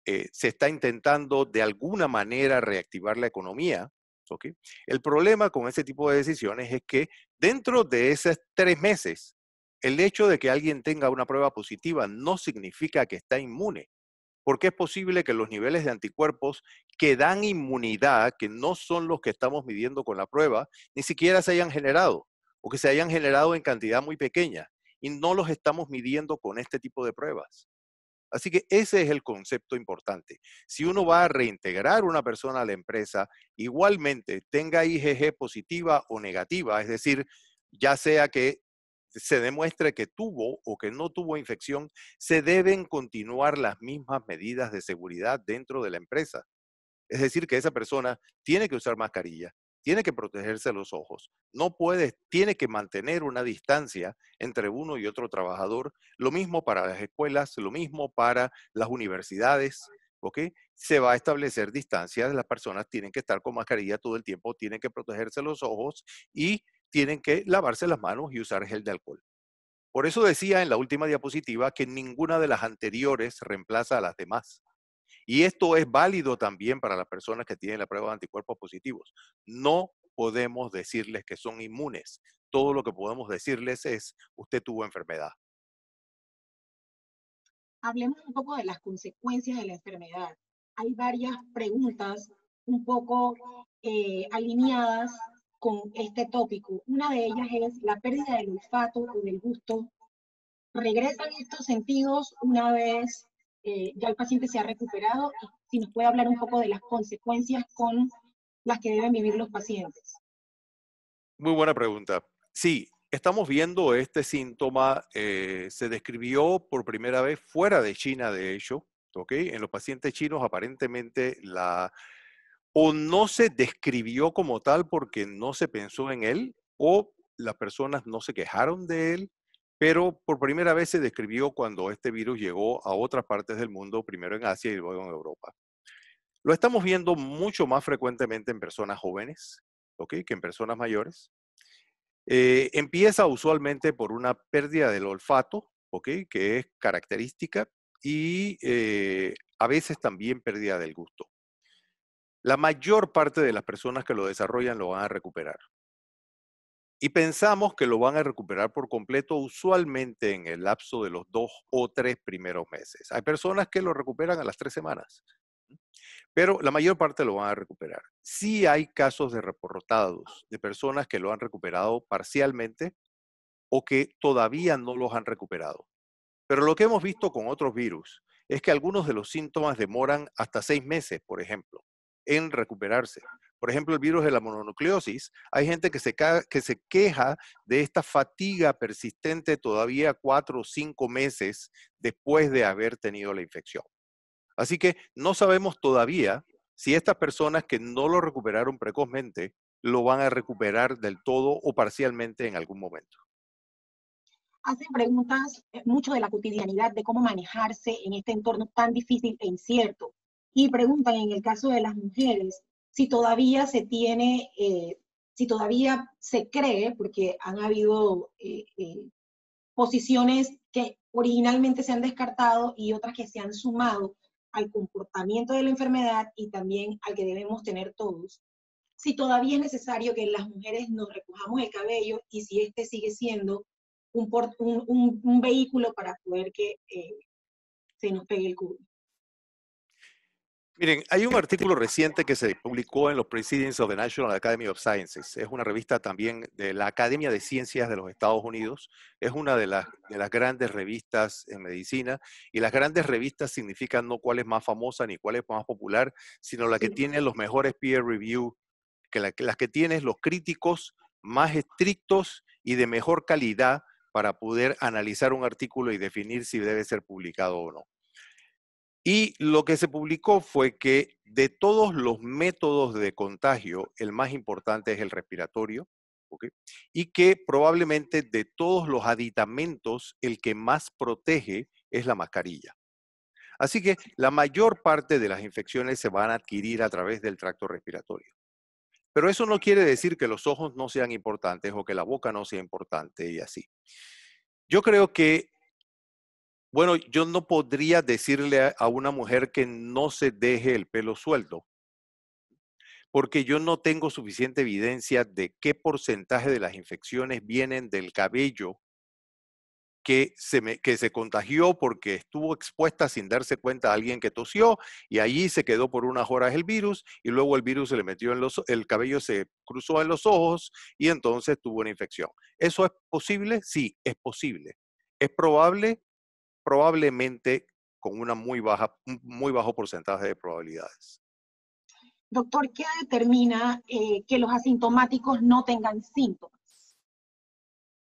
se está intentando de alguna manera reactivar la economía, ¿ok? El problema con ese tipo de decisiones es que dentro de esos 3 meses, el hecho de que alguien tenga una prueba positiva no significa que está inmune. Porque es posible que los niveles de anticuerpos que dan inmunidad, que no son los que estamos midiendo con la prueba, ni siquiera se hayan generado o que se hayan generado en cantidad muy pequeña y no los estamos midiendo con este tipo de pruebas. Así que ese es el concepto importante. Si uno va a reintegrar una persona a la empresa, igualmente tenga IgG positiva o negativa, es decir, ya sea que se demuestre que tuvo o que no tuvo infección, se deben continuar las mismas medidas de seguridad dentro de la empresa. Es decir, que esa persona tiene que usar mascarilla, tiene que protegerse los ojos, tiene que mantener una distancia entre uno y otro trabajador. Lo mismo para las escuelas, lo mismo para las universidades, ¿ok? Se va a establecer distancias, las personas tienen que estar con mascarilla todo el tiempo, tienen que protegerse los ojos y tienen que lavarse las manos y usar gel de alcohol. Por eso decía en la última diapositiva que ninguna de las anteriores reemplaza a las demás. Y esto es válido también para las personas que tienen la prueba de anticuerpos positivos. No podemos decirles que son inmunes. Todo lo que podemos decirles es, usted tuvo enfermedad. Hablemos un poco de las consecuencias de la enfermedad. Hay varias preguntas un poco alineadas con este tópico. Una de ellas es la pérdida del olfato o del gusto. ¿Regresan estos sentidos una vez ya el paciente se ha recuperado? Y si nos puede hablar un poco de las consecuencias con las que deben vivir los pacientes. Muy buena pregunta. Sí, estamos viendo este síntoma, se describió por primera vez fuera de China, de hecho, ¿ok? En los pacientes chinos aparentemente o no se describió como tal porque no se pensó en él, o las personas no se quejaron de él, pero por primera vez se describió cuando este virus llegó a otras partes del mundo, primero en Asia y luego en Europa. Lo estamos viendo mucho más frecuentemente en personas jóvenes, ¿ok? Que en personas mayores. Empieza usualmente por una pérdida del olfato, ¿ok? Que es característica, y a veces también pérdida del gusto. La mayor parte de las personas que lo desarrollan lo van a recuperar. Y pensamos que lo van a recuperar por completo usualmente en el lapso de los 2 o 3 primeros meses. Hay personas que lo recuperan a las 3 semanas, pero la mayor parte lo van a recuperar. Sí hay casos de reportados de personas que lo han recuperado parcialmente o que todavía no los han recuperado. Pero lo que hemos visto con otros virus es que algunos de los síntomas demoran hasta 6 meses, por ejemplo, en recuperarse. Por ejemplo, el virus de la mononucleosis. Hay gente que se queja de esta fatiga persistente todavía 4 o 5 meses después de haber tenido la infección. Así que no sabemos todavía si estas personas que no lo recuperaron precozmente lo van a recuperar del todo o parcialmente en algún momento. Hacen preguntas mucho de la cotidianidad, de cómo manejarse en este entorno tan difícil e incierto. Y preguntan en el caso de las mujeres si todavía se tiene, si todavía se cree, porque han habido posiciones que originalmente se han descartado y otras que se han sumado al comportamiento de la enfermedad y también al que debemos tener todos. Si todavía es necesario que las mujeres nos recojamos el cabello y si este sigue siendo un vehículo para poder que se nos pegue el COVID. Miren, hay un artículo reciente que se publicó en los Proceedings of the National Academy of Sciences. Es una revista también de la Academia de Ciencias de los Estados Unidos. Es una de las grandes revistas en medicina. Y las grandes revistas significan no cuál es más famosa ni cuál es más popular, sino la que tiene los mejores peer review, las que tienen los críticos más estrictos y de mejor calidad para poder analizar un artículo y definir si debe ser publicado o no. Y lo que se publicó fue que de todos los métodos de contagio, el más importante es el respiratorio, ¿okay? Y que probablemente de todos los aditamentos, el que más protege es la mascarilla. Así que la mayor parte de las infecciones se van a adquirir a través del tracto respiratorio. Pero eso no quiere decir que los ojos no sean importantes o que la boca no sea importante y así. Yo creo que bueno, yo no podría decirle a una mujer que no se deje el pelo suelto, porque yo no tengo suficiente evidencia de qué porcentaje de las infecciones vienen del cabello que se contagió porque estuvo expuesta sin darse cuenta a alguien que tosió y allí se quedó por unas horas el virus y luego el virus se le metió el cabello se cruzó en los ojos y entonces tuvo una infección. ¿Eso es posible? Sí, es posible. ¿Es probable? Probablemente con un muy bajo porcentaje de probabilidades. Doctor, ¿qué determina que los asintomáticos no tengan síntomas?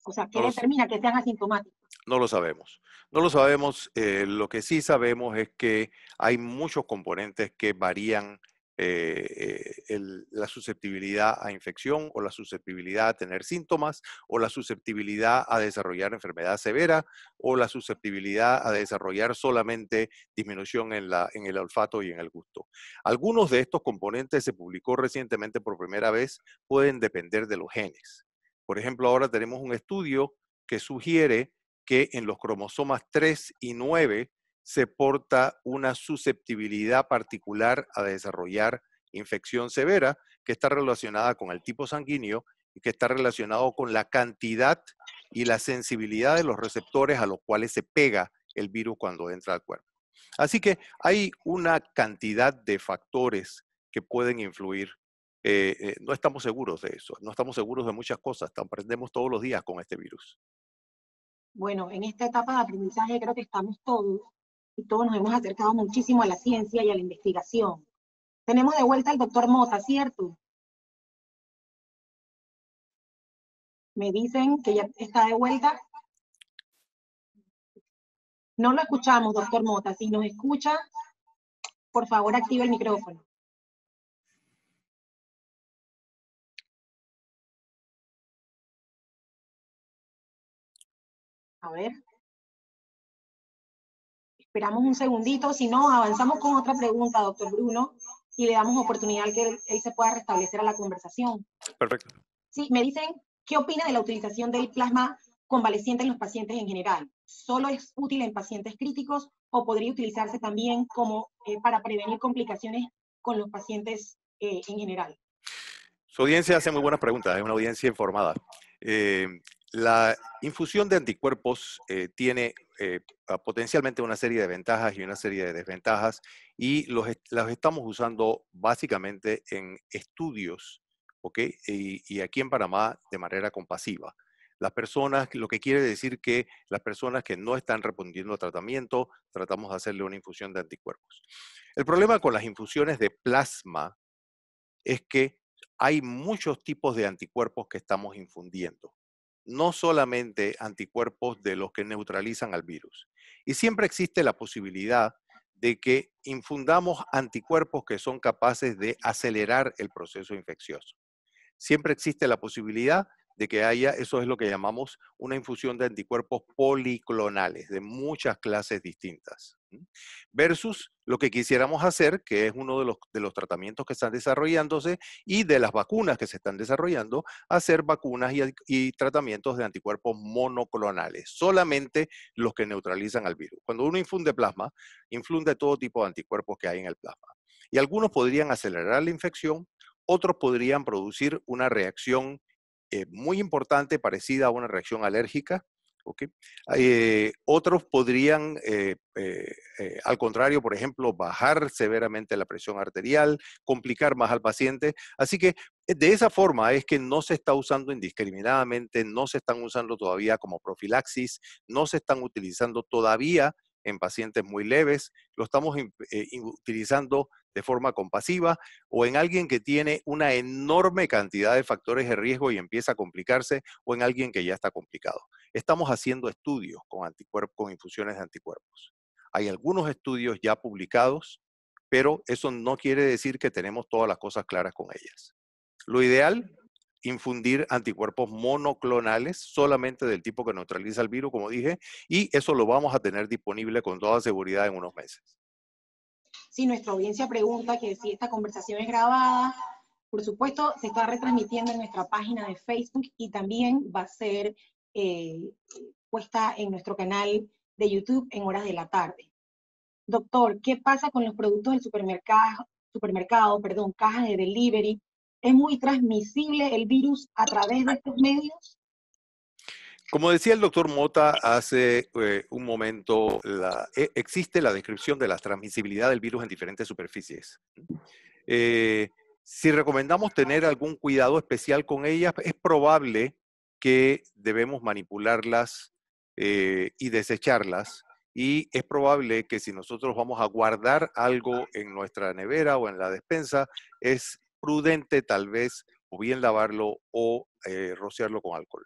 O sea, ¿qué determina que sean asintomáticos? No lo sabemos. No lo sabemos. Lo que sí sabemos es que hay muchos componentes que varían la susceptibilidad a infección o la susceptibilidad a tener síntomas o la susceptibilidad a desarrollar enfermedad severa o la susceptibilidad a desarrollar solamente disminución en el olfato y en el gusto. Algunos de estos componentes se publicó recientemente por primera vez, pueden depender de los genes. Por ejemplo, ahora tenemos un estudio que sugiere que en los cromosomas 3 y 9 se porta una susceptibilidad particular a desarrollar infección severa que está relacionada con el tipo sanguíneo y que está relacionado con la cantidad y la sensibilidad de los receptores a los cuales se pega el virus cuando entra al cuerpo. Así que hay una cantidad de factores que pueden influir. No estamos seguros de eso, no estamos seguros de muchas cosas, aprendemos todos los días con este virus. Bueno, en esta etapa de aprendizaje creo que estamos todos y todos nos hemos acercado muchísimo a la ciencia y a la investigación. Tenemos de vuelta al doctor Mota, ¿cierto? Me dicen que ya está de vuelta. No lo escuchamos, doctor Mota. Si nos escucha, por favor active el micrófono. A ver. Esperamos un segundito, si no, avanzamos con otra pregunta, doctor Bruno, y le damos oportunidad a que él se pueda restablecer a la conversación. Perfecto. Sí, me dicen, ¿qué opina de la utilización del plasma convaleciente en los pacientes en general? ¿Solo es útil en pacientes críticos o podría utilizarse también como para prevenir complicaciones con los pacientes en general? Su audiencia hace muy buenas preguntas, es una audiencia informada. La infusión de anticuerpos tiene potencialmente una serie de ventajas y una serie de desventajas y los estamos usando básicamente en estudios, ¿ok? Y aquí en Panamá de manera compasiva. Las personas, lo que quiere decir que las personas que no están respondiendo a tratamiento, tratamos de hacerle una infusión de anticuerpos. El problema con las infusiones de plasma es que hay muchos tipos de anticuerpos que estamos infundiendo. No solamente anticuerpos de los que neutralizan al virus. Y siempre existe la posibilidad de que infundamos anticuerpos que son capaces de acelerar el proceso infeccioso. Siempre existe la posibilidad de que haya, eso es lo que llamamos una infusión de anticuerpos policlonales, de muchas clases distintas. Versus lo que quisiéramos hacer, que es uno de los tratamientos que están desarrollándose y de las vacunas que se están desarrollando, hacer vacunas y tratamientos de anticuerpos monoclonales, solamente los que neutralizan al virus. Cuando uno infunde plasma, infunde todo tipo de anticuerpos que hay en el plasma. Y algunos podrían acelerar la infección, otros podrían producir una reacción muy importante, parecida a una reacción alérgica. ¿Okay? Otros podrían, al contrario, por ejemplo, bajar severamente la presión arterial, complicar más al paciente. Así que de esa forma es que no se está usando indiscriminadamente, no se están usando todavía como profilaxis, no se están utilizando todavía en pacientes muy leves, lo estamos utilizando de forma compasiva o en alguien que tiene una enorme cantidad de factores de riesgo y empieza a complicarse o en alguien que ya está complicado. Estamos haciendo estudios con anticuerpos, con infusiones de anticuerpos. Hay algunos estudios ya publicados, pero eso no quiere decir que tenemos todas las cosas claras con ellas. Lo ideal, infundir anticuerpos monoclonales, solamente del tipo que neutraliza el virus, como dije, y eso lo vamos a tener disponible con toda seguridad en unos meses. Sí, nuestra audiencia pregunta que si esta conversación es grabada. Por supuesto, se está retransmitiendo en nuestra página de Facebook y también va a ser puesta en nuestro canal de YouTube en horas de la tarde. Doctor, ¿qué pasa con los productos del supermercado, cajas de delivery? ¿Es muy transmisible el virus a través de estos medios? Como decía el doctor Mota hace un momento, existe la descripción de la transmisibilidad del virus en diferentes superficies. Si recomendamos tener algún cuidado especial con ellas, es probable que debemos manipularlas y desecharlas. Y es probable que si nosotros vamos a guardar algo en nuestra nevera o en la despensa, es prudente tal vez o bien lavarlo o rociarlo con alcohol.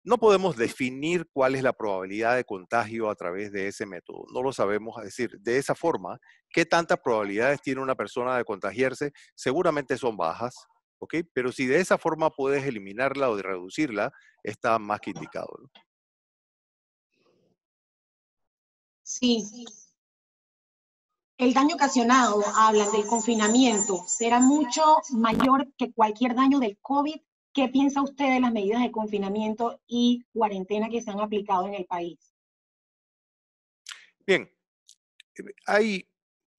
No podemos definir cuál es la probabilidad de contagio a través de ese método. No lo sabemos. Es decir, de esa forma, ¿qué tantas probabilidades tiene una persona de contagiarse? Seguramente son bajas, ¿ok? Pero si de esa forma puedes eliminarla o de reducirla, está más que indicado, ¿no? Sí. El daño ocasionado, hablan del confinamiento, será mucho mayor que cualquier daño del COVID. ¿Qué piensa usted de las medidas de confinamiento y cuarentena que se han aplicado en el país? Bien, hay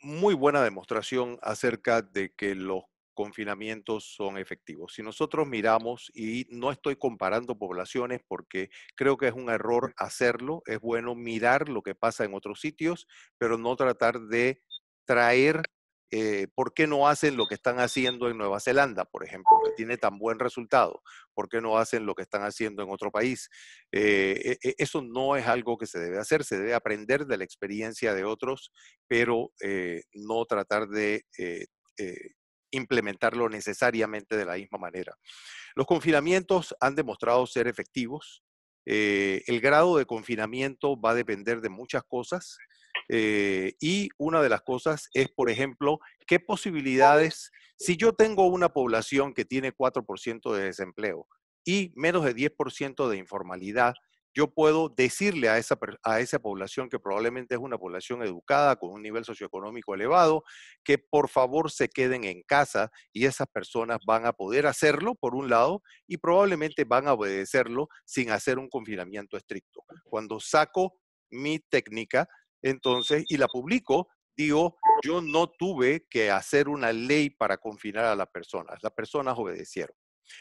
muy buena demostración acerca de que los confinamientos son efectivos. Si nosotros miramos, y no estoy comparando poblaciones porque creo que es un error hacerlo, es bueno mirar lo que pasa en otros sitios, pero no tratar de traer por qué no hacen lo que están haciendo en Nueva Zelanda, por ejemplo, que tiene tan buen resultado, por qué no hacen lo que están haciendo en otro país. Eso no es algo que se debe hacer, se debe aprender de la experiencia de otros, pero no tratar de implementarlo necesariamente de la misma manera. Los confinamientos han demostrado ser efectivos. El grado de confinamiento va a depender de muchas cosas. Y una de las cosas es, por ejemplo, qué posibilidades, si yo tengo una población que tiene 4% de desempleo y menos de 10% de informalidad, yo puedo decirle a esa población que probablemente es una población educada con un nivel socioeconómico elevado, que por favor se queden en casa y esas personas van a poder hacerlo por un lado y probablemente van a obedecerlo sin hacer un confinamiento estricto. Cuando saco mi técnica, entonces, y la publico, digo, yo no tuve que hacer una ley para confinar a las personas obedecieron.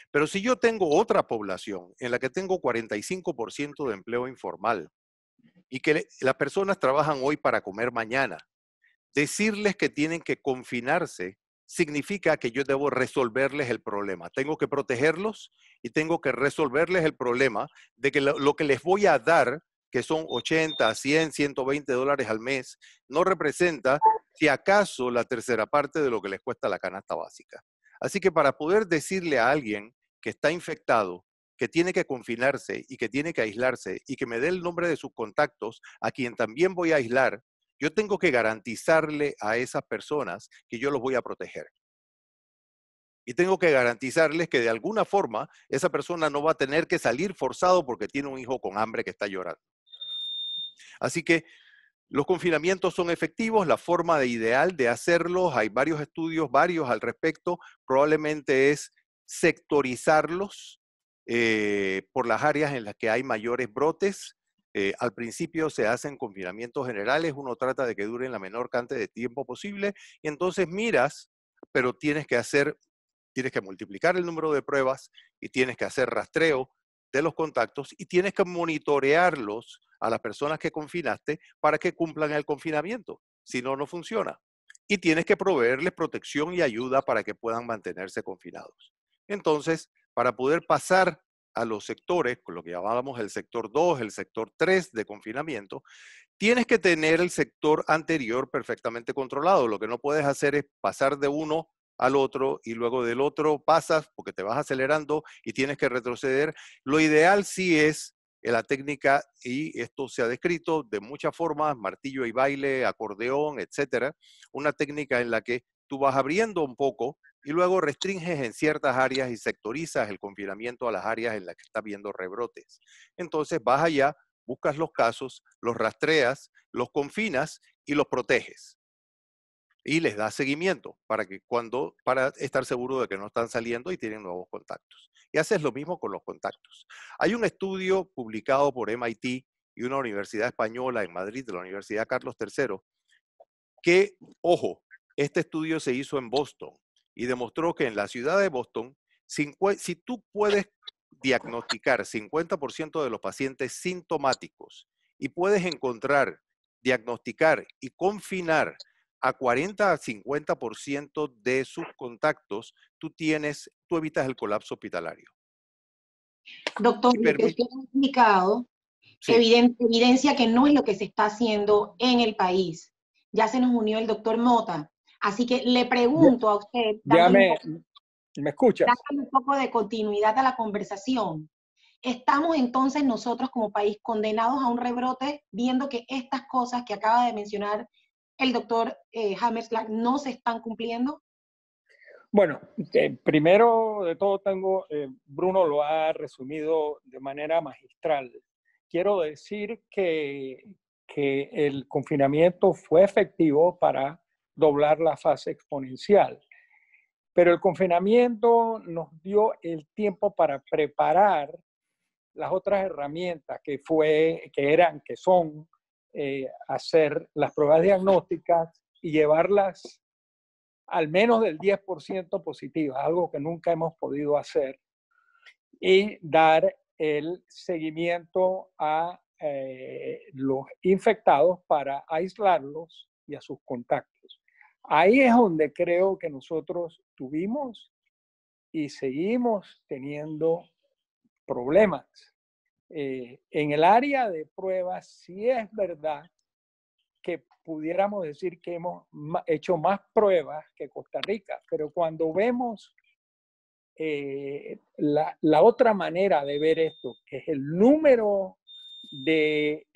Pero si yo tengo otra población en la que tengo 45% de empleo informal y que las personas trabajan hoy para comer mañana, decirles que tienen que confinarse significa que yo debo resolverles el problema. Tengo que protegerlos y tengo que resolverles el problema de que lo que les voy a dar, que son 80, 100, 120 dólares al mes, no representa, si acaso, la tercera parte de lo que les cuesta la canasta básica. Así que para poder decirle a alguien que está infectado, que tiene que confinarse y que tiene que aislarse y que me dé el nombre de sus contactos, a quien también voy a aislar, yo tengo que garantizarle a esas personas que yo los voy a proteger. Y tengo que garantizarles que de alguna forma esa persona no va a tener que salir forzado porque tiene un hijo con hambre que está llorando. Así que los confinamientos son efectivos, la forma ideal de hacerlos, hay varios estudios, varios al respecto, probablemente es sectorizarlos por las áreas en las que hay mayores brotes. Al principio se hacen confinamientos generales, uno trata de que duren la menor cantidad de tiempo posible y entonces miras, pero tienes que multiplicar el número de pruebas y tienes que hacer rastreo de los contactos y tienes que monitorearlos a las personas que confinaste para que cumplan el confinamiento. Si no, no funciona. Y tienes que proveerles protección y ayuda para que puedan mantenerse confinados. Entonces, para poder pasar a los sectores, con lo que llamábamos el sector 2, el sector 3 de confinamiento, tienes que tener el sector anterior perfectamente controlado. Lo que no puedes hacer es pasar de uno al otro y luego del otro pasas porque te vas acelerando y tienes que retroceder. Lo ideal sí es la técnica, y esto se ha descrito de muchas formas, martillo y baile, acordeón, etcétera, una técnica en la que tú vas abriendo un poco y luego restringes en ciertas áreas y sectorizas el confinamiento a las áreas en las que estás viendo rebrotes. Entonces vas allá, buscas los casos, los rastreas, los confinas y los proteges. Y les das seguimiento para estar seguro de que no están saliendo y tienen nuevos contactos. Y haces lo mismo con los contactos. Hay un estudio publicado por MIT y una universidad española en Madrid, de la Universidad Carlos III, que, ojo, este estudio se hizo en Boston y demostró que en la ciudad de Boston, si tú puedes diagnosticar 50% de los pacientes sintomáticos y puedes encontrar, diagnosticar y confinar a 40 a 50% de sus contactos, tú evitas el colapso hospitalario. Doctor, lo que usted ha explicado Sí. evidencia que no es lo que se está haciendo en el país. Ya se nos unió el doctor Mota. Así que le pregunto a usted, ¿Me escuchas? dándole un poco de continuidad a la conversación. ¿Estamos entonces nosotros como país condenados a un rebrote, viendo que estas cosas que acaba de mencionar el doctor Hammerschlag no se están cumpliendo? Bueno, primero de todo Bruno lo ha resumido de manera magistral. Quiero decir que el confinamiento fue efectivo para doblar la fase exponencial, pero el confinamiento nos dio el tiempo para preparar las otras herramientas que son hacer las pruebas diagnósticas y llevarlas al menos del 10% positivas, algo que nunca hemos podido hacer, y dar el seguimiento a los infectados para aislarlos y a sus contactos. Ahí es donde creo que nosotros tuvimos y seguimos teniendo problemas. En el área de pruebas, sí es verdad que pudiéramos decir que hemos hecho más pruebas que Costa Rica, pero cuando vemos la otra manera de ver esto, que es el número de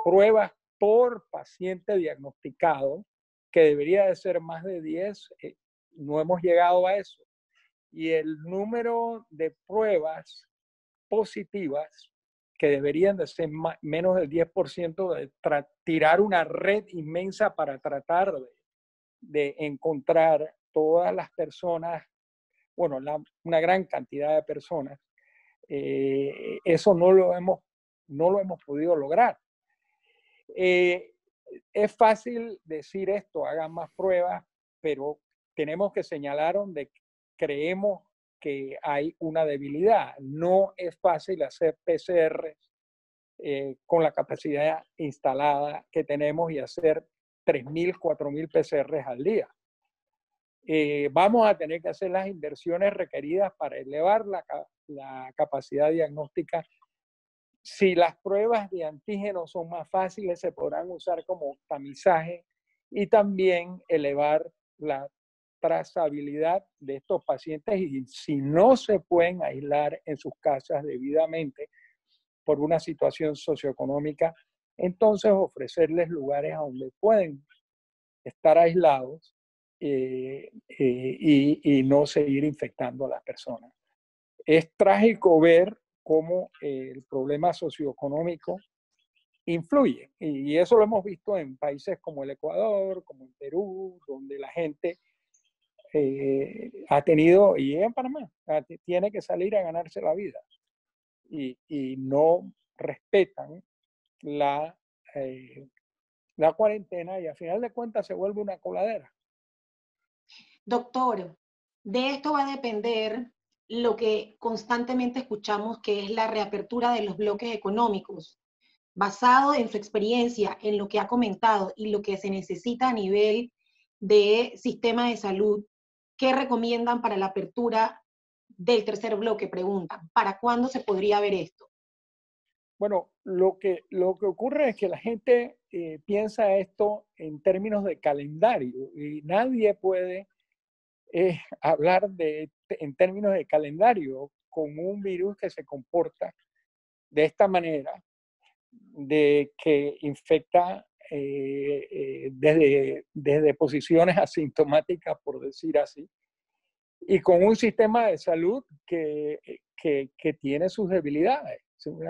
pruebas por paciente diagnosticado, que debería de ser más de 10, no hemos llegado a eso. Y el número de pruebas positivas, que deberían de ser menos del 10%, de tirar una red inmensa para tratar de encontrar todas las personas, bueno, una gran cantidad de personas. Eso no lo hemos podido lograr. Es fácil decir esto, hagan más pruebas, pero tenemos que señalar donde creemos que hay una debilidad. No es fácil hacer PCR con la capacidad instalada que tenemos y hacer 3.000, 4.000 PCR al día. Vamos a tener que hacer las inversiones requeridas para elevar la capacidad diagnóstica. Si las pruebas de antígenos son más fáciles, se podrán usar como tamizaje y también elevar la trazabilidad de estos pacientes y si no se pueden aislar en sus casas debidamente por una situación socioeconómica, entonces ofrecerles lugares a donde pueden estar aislados y no seguir infectando a las personas. Es trágico ver cómo el problema socioeconómico influye. Y eso lo hemos visto en países como el Ecuador, como en Perú, donde la gente ha tenido, y en Panamá, tiene que salir a ganarse la vida. Y no respetan la cuarentena y al final de cuentas se vuelve una coladera. Doctor, de esto va a depender lo que constantemente escuchamos, que es la reapertura de los bloques económicos. Basado en su experiencia, en lo que ha comentado y lo que se necesita a nivel de sistema de salud, ¿qué recomiendan para la apertura del tercer bloque? Preguntan, ¿para cuándo se podría ver esto? Bueno, lo que ocurre es que la gente piensa esto en términos de calendario y nadie puede hablar en términos de calendario con un virus que se comporta de esta manera, de que infecta desde posiciones asintomáticas, por decir así, y con un sistema de salud que tiene sus debilidades,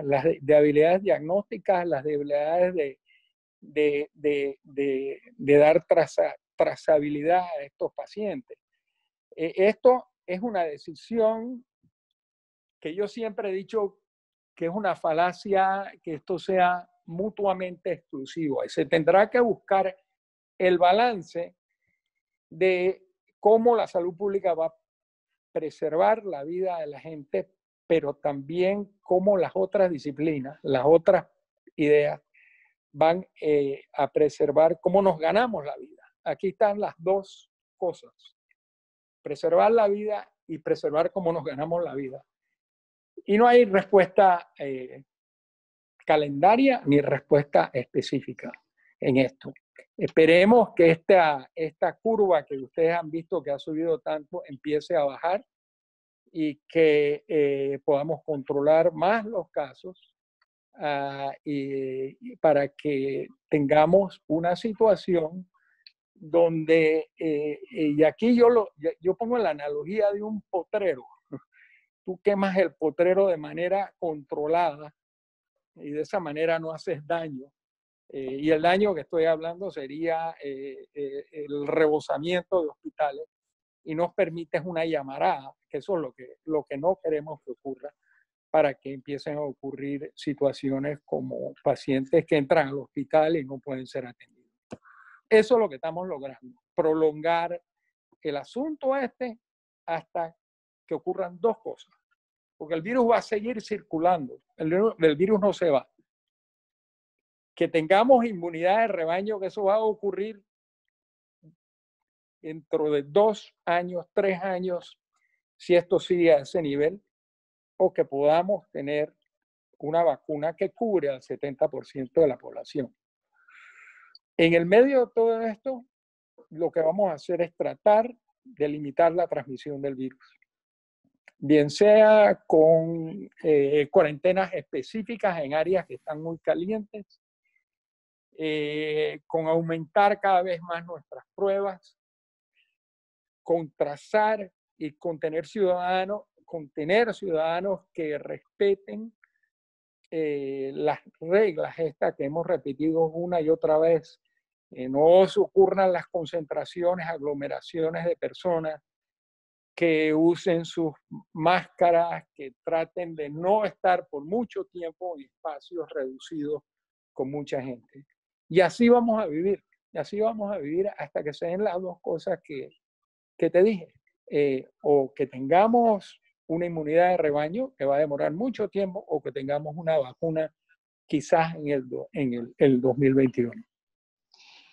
las debilidades diagnósticas, las debilidades de dar trazabilidad a estos pacientes. Esto es una decisión que yo siempre he dicho que es una falacia que esto sea mutuamente exclusivo. Se tendrá que buscar el balance de cómo la salud pública va a preservar la vida de la gente, pero también cómo las otras disciplinas, las otras ideas van a preservar cómo nos ganamos la vida. Aquí están las dos cosas. Preservar la vida y preservar cómo nos ganamos la vida. Y no hay respuesta calendaria ni respuesta específica en esto. Esperemos que esta curva que ustedes han visto que ha subido tanto empiece a bajar y que podamos controlar más los casos y para que tengamos una situación donde, y aquí yo pongo la analogía de un potrero. Tú quemas el potrero de manera controlada y de esa manera no haces daño. Y el daño que estoy hablando sería el rebosamiento de hospitales y nos permites una llamarada, que eso es lo que no queremos que ocurra, para que empiecen a ocurrir situaciones como pacientes que entran al hospital y no pueden ser atendidos. Eso es lo que estamos logrando, prolongar el asunto hasta que ocurran dos cosas, porque el virus va a seguir circulando, el virus no se va. Que tengamos inmunidad de rebaño, que eso va a ocurrir dentro de 2 años, 3 años, si esto sigue a ese nivel, o que podamos tener una vacuna que cubre al 70% de la población. En el medio de todo esto, lo que vamos a hacer es tratar de limitar la transmisión del virus. Bien sea con cuarentenas específicas en áreas que están muy calientes, con aumentar cada vez más nuestras pruebas, con trazar y contener ciudadanos que respeten las reglas estas que hemos repetido una y otra vez. No se ocurran las concentraciones, aglomeraciones de personas, que usen sus máscaras, que traten de no estar por mucho tiempo en espacios reducidos con mucha gente. Y así vamos a vivir, hasta que se den las dos cosas que te dije, o que tengamos una inmunidad de rebaño que va a demorar mucho tiempo, o que tengamos una vacuna quizás en el 2021.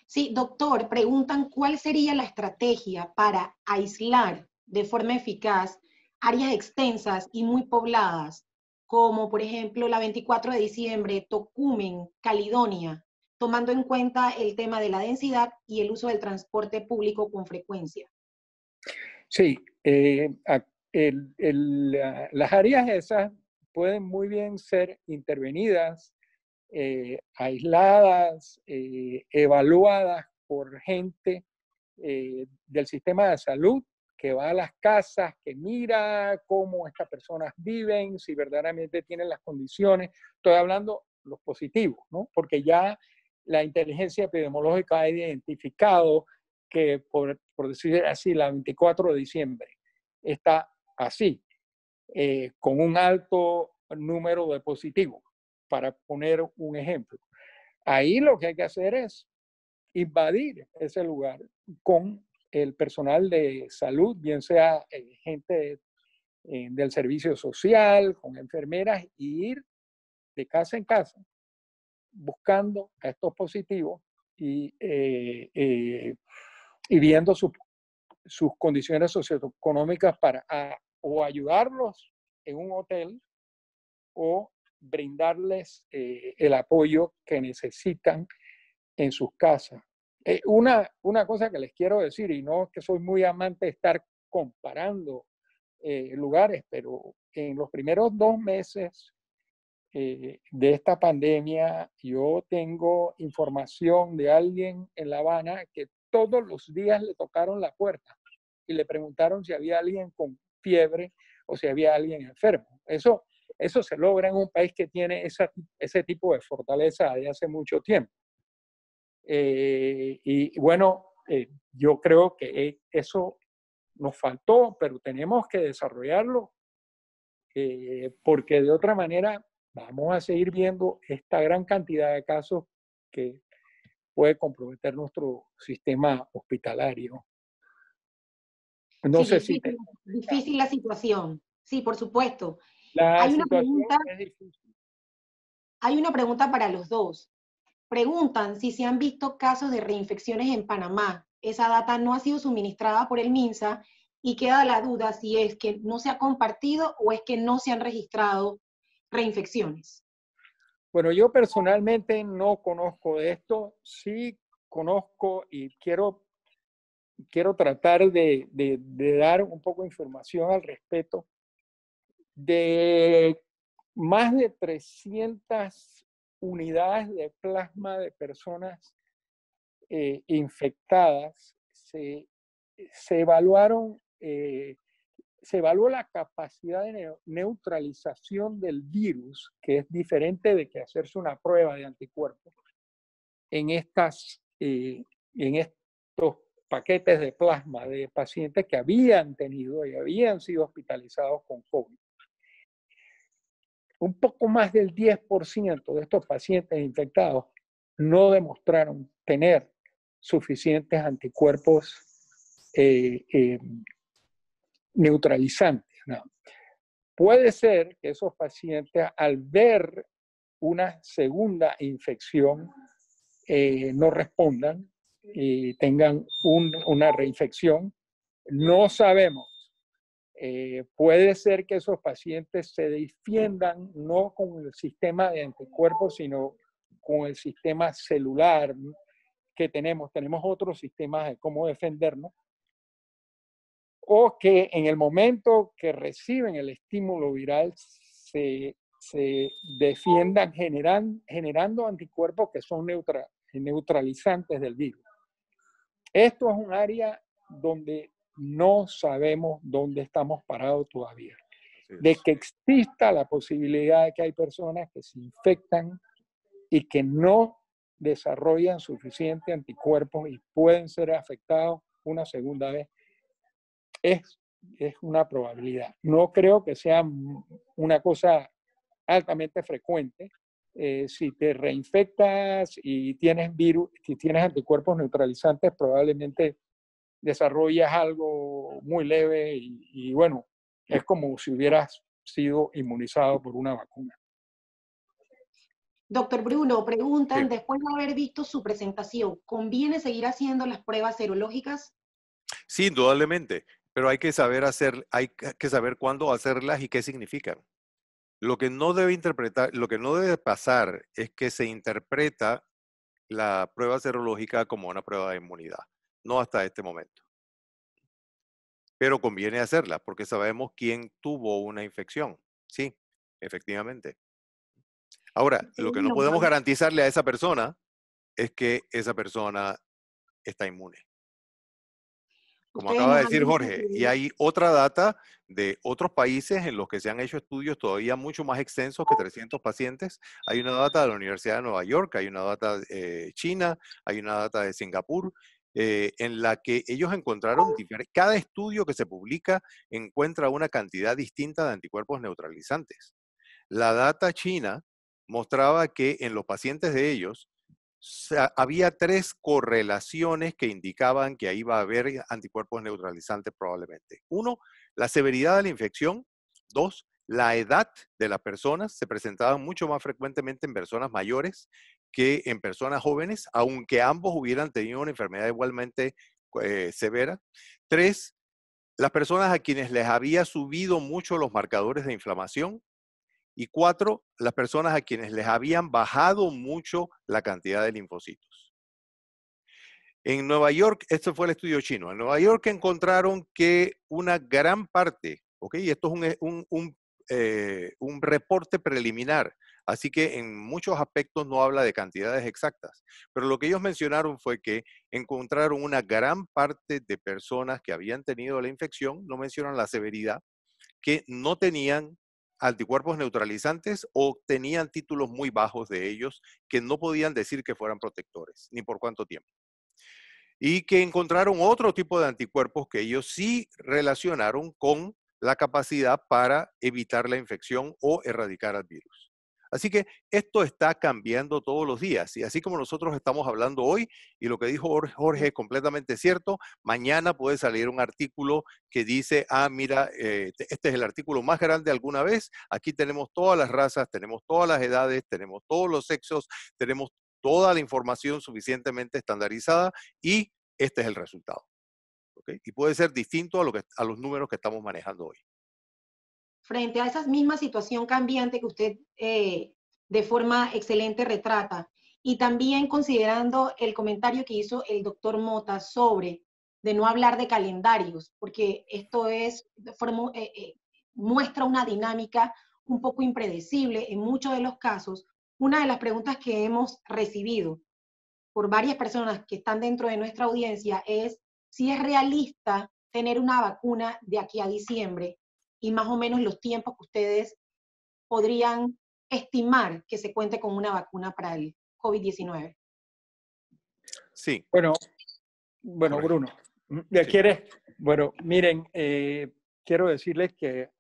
Sí, doctor, preguntan cuál sería la estrategia para aislar de forma eficaz áreas extensas y muy pobladas, como por ejemplo la 24 de diciembre, Tocumen, Caledonia, tomando en cuenta el tema de la densidad y el uso del transporte público con frecuencia. Sí, las áreas esas pueden muy bien ser intervenidas, aisladas, evaluadas por gente del sistema de salud que va a las casas, que mira cómo estas personas viven, si verdaderamente tienen las condiciones. Estoy hablando los positivos, ¿no? Porque ya la inteligencia epidemiológica ha identificado que, por decir así, la 24 de diciembre está así, con un alto número de positivos, para poner un ejemplo. Ahí lo que hay que hacer es invadir ese lugar con el personal de salud, bien sea gente del servicio social, con enfermeras, y ir de casa en casa buscando a estos positivos y viendo sus condiciones socioeconómicas para o ayudarlos en un hotel o brindarles el apoyo que necesitan en sus casas. Una cosa que les quiero decir, y no es que soy muy amante de estar comparando lugares, pero en los primeros 2 meses de esta pandemia, yo tengo información de alguien en La Habana que todos los días le tocaron la puerta y le preguntaron si había alguien con fiebre o si había alguien enfermo. Eso se logra en un país que tiene ese tipo de fortaleza de hace mucho tiempo. Y bueno, yo creo que eso nos faltó, pero tenemos que desarrollarlo, porque de otra manera vamos a seguir viendo esta gran cantidad de casos que puede comprometer nuestro sistema hospitalario. No Sí, sé si difícil la situación. Sí, por supuesto. la Hay una situación pregunta, es difícil. hay una pregunta para los dos. Preguntan si se han visto casos de reinfecciones en Panamá. Esa data no ha sido suministrada por el MINSA y queda la duda si es que no se ha compartido o es que no se han registrado reinfecciones. Bueno, yo personalmente no conozco de esto, sí conozco y quiero tratar de dar un poco de información al respecto de más de 300 unidades de plasma de personas infectadas. Se evaluaron, se evaluó la capacidad de neutralización del virus, que es diferente de que hacerse una prueba de anticuerpos en estos paquetes de plasma de pacientes que habían tenido y habían sido hospitalizados con COVID. Un poco más del 10% de estos pacientes infectados no demostraron tener suficientes anticuerpos neutralizantes, ¿no? Puede ser que esos pacientes, al ver una segunda infección, no respondan y tengan una reinfección. No sabemos. Puede ser que esos pacientes se defiendan no con el sistema de anticuerpos, sino con el sistema celular que tenemos. Tenemos otros sistemas de cómo defendernos. O que en el momento que reciben el estímulo viral se defiendan generando anticuerpos que son neutralizantes del virus. Esto es un área donde no sabemos dónde estamos parados todavía. De que exista la posibilidad de que hay personas que se infectan y que no desarrollan suficientes anticuerpos y pueden ser afectados una segunda vez, es una probabilidad. No creo que sea una cosa altamente frecuente. Si te reinfectas y tienes virus, si tienes anticuerpos neutralizantes, probablemente desarrollas algo muy leve y bueno, es como si hubieras sido inmunizado por una vacuna. Doctor Bruno, preguntan, Sí. después de haber visto su presentación, ¿conviene seguir haciendo las pruebas serológicas? Sí, indudablemente, pero hay que saber cuándo hacerlas y qué significan. Lo que no debe pasar es que se interpreta la prueba serológica como una prueba de inmunidad, no hasta este momento. pero conviene hacerla porque sabemos quién tuvo una infección. Sí, efectivamente. Ahora, lo que no podemos garantizarle a esa persona es que esa persona está inmune. Como Ustedes acaba nos de han decir dicho Jorge, y que hay otra data de otros países en los que se han hecho estudios todavía mucho más extensos que 300 pacientes. Hay una data de la Universidad de Nueva York, hay una data china, hay una data de Singapur, en la que ellos encontraron, cada estudio que se publica encuentra una cantidad distinta de anticuerpos neutralizantes. La data china mostraba que en los pacientes de ellos había 3 correlaciones que indicaban que ahí iba a haber anticuerpos neutralizantes probablemente. 1, la severidad de la infección. 2, la edad de las personas. Se presentaban mucho más frecuentemente en personas mayores que en personas jóvenes, aunque ambos hubieran tenido una enfermedad igualmente severa. 3, las personas a quienes les había subido mucho los marcadores de inflamación. Y 4, las personas a quienes les habían bajado mucho la cantidad de linfocitos. En Nueva York, este fue el estudio chino, en Nueva York encontraron que una gran parte, ¿ok? Esto es un reporte preliminar, así que en muchos aspectos no habla de cantidades exactas, pero lo que ellos mencionaron fue que encontraron una gran parte de personas que habían tenido la infección, no mencionan la severidad, que no tenían anticuerpos neutralizantes o tenían títulos muy bajos de ellos que no podían decir que fueran protectores, ni por cuánto tiempo. Y que encontraron otro tipo de anticuerpos que ellos sí relacionaron con la capacidad para evitar la infección o erradicar al virus. Así que esto está cambiando todos los días. Y así como nosotros estamos hablando hoy, y lo que dijo Jorge es completamente cierto, mañana puede salir un artículo que dice, ah, mira, este es el artículo más grande alguna vez, aquí tenemos todas las razas, tenemos todas las edades, tenemos todos los sexos, tenemos toda la información suficientemente estandarizada y este es el resultado. ¿Okay? Y puede ser distinto a los números que estamos manejando hoy. frente a esa misma situación cambiante que usted de forma excelente retrata, y también considerando el comentario que hizo el doctor Mota sobre de no hablar de calendarios, porque esto muestra una dinámica un poco impredecible en muchos de los casos. Una de las preguntas que hemos recibido por varias personas que están dentro de nuestra audiencia es si es realista tener una vacuna de aquí a diciembre y más o menos los tiempos que ustedes podrían estimar que se cuente con una vacuna para el COVID-19. Sí. Bueno, Bruno, ¿ya sí. quieres? Bueno, miren, quiero decirles que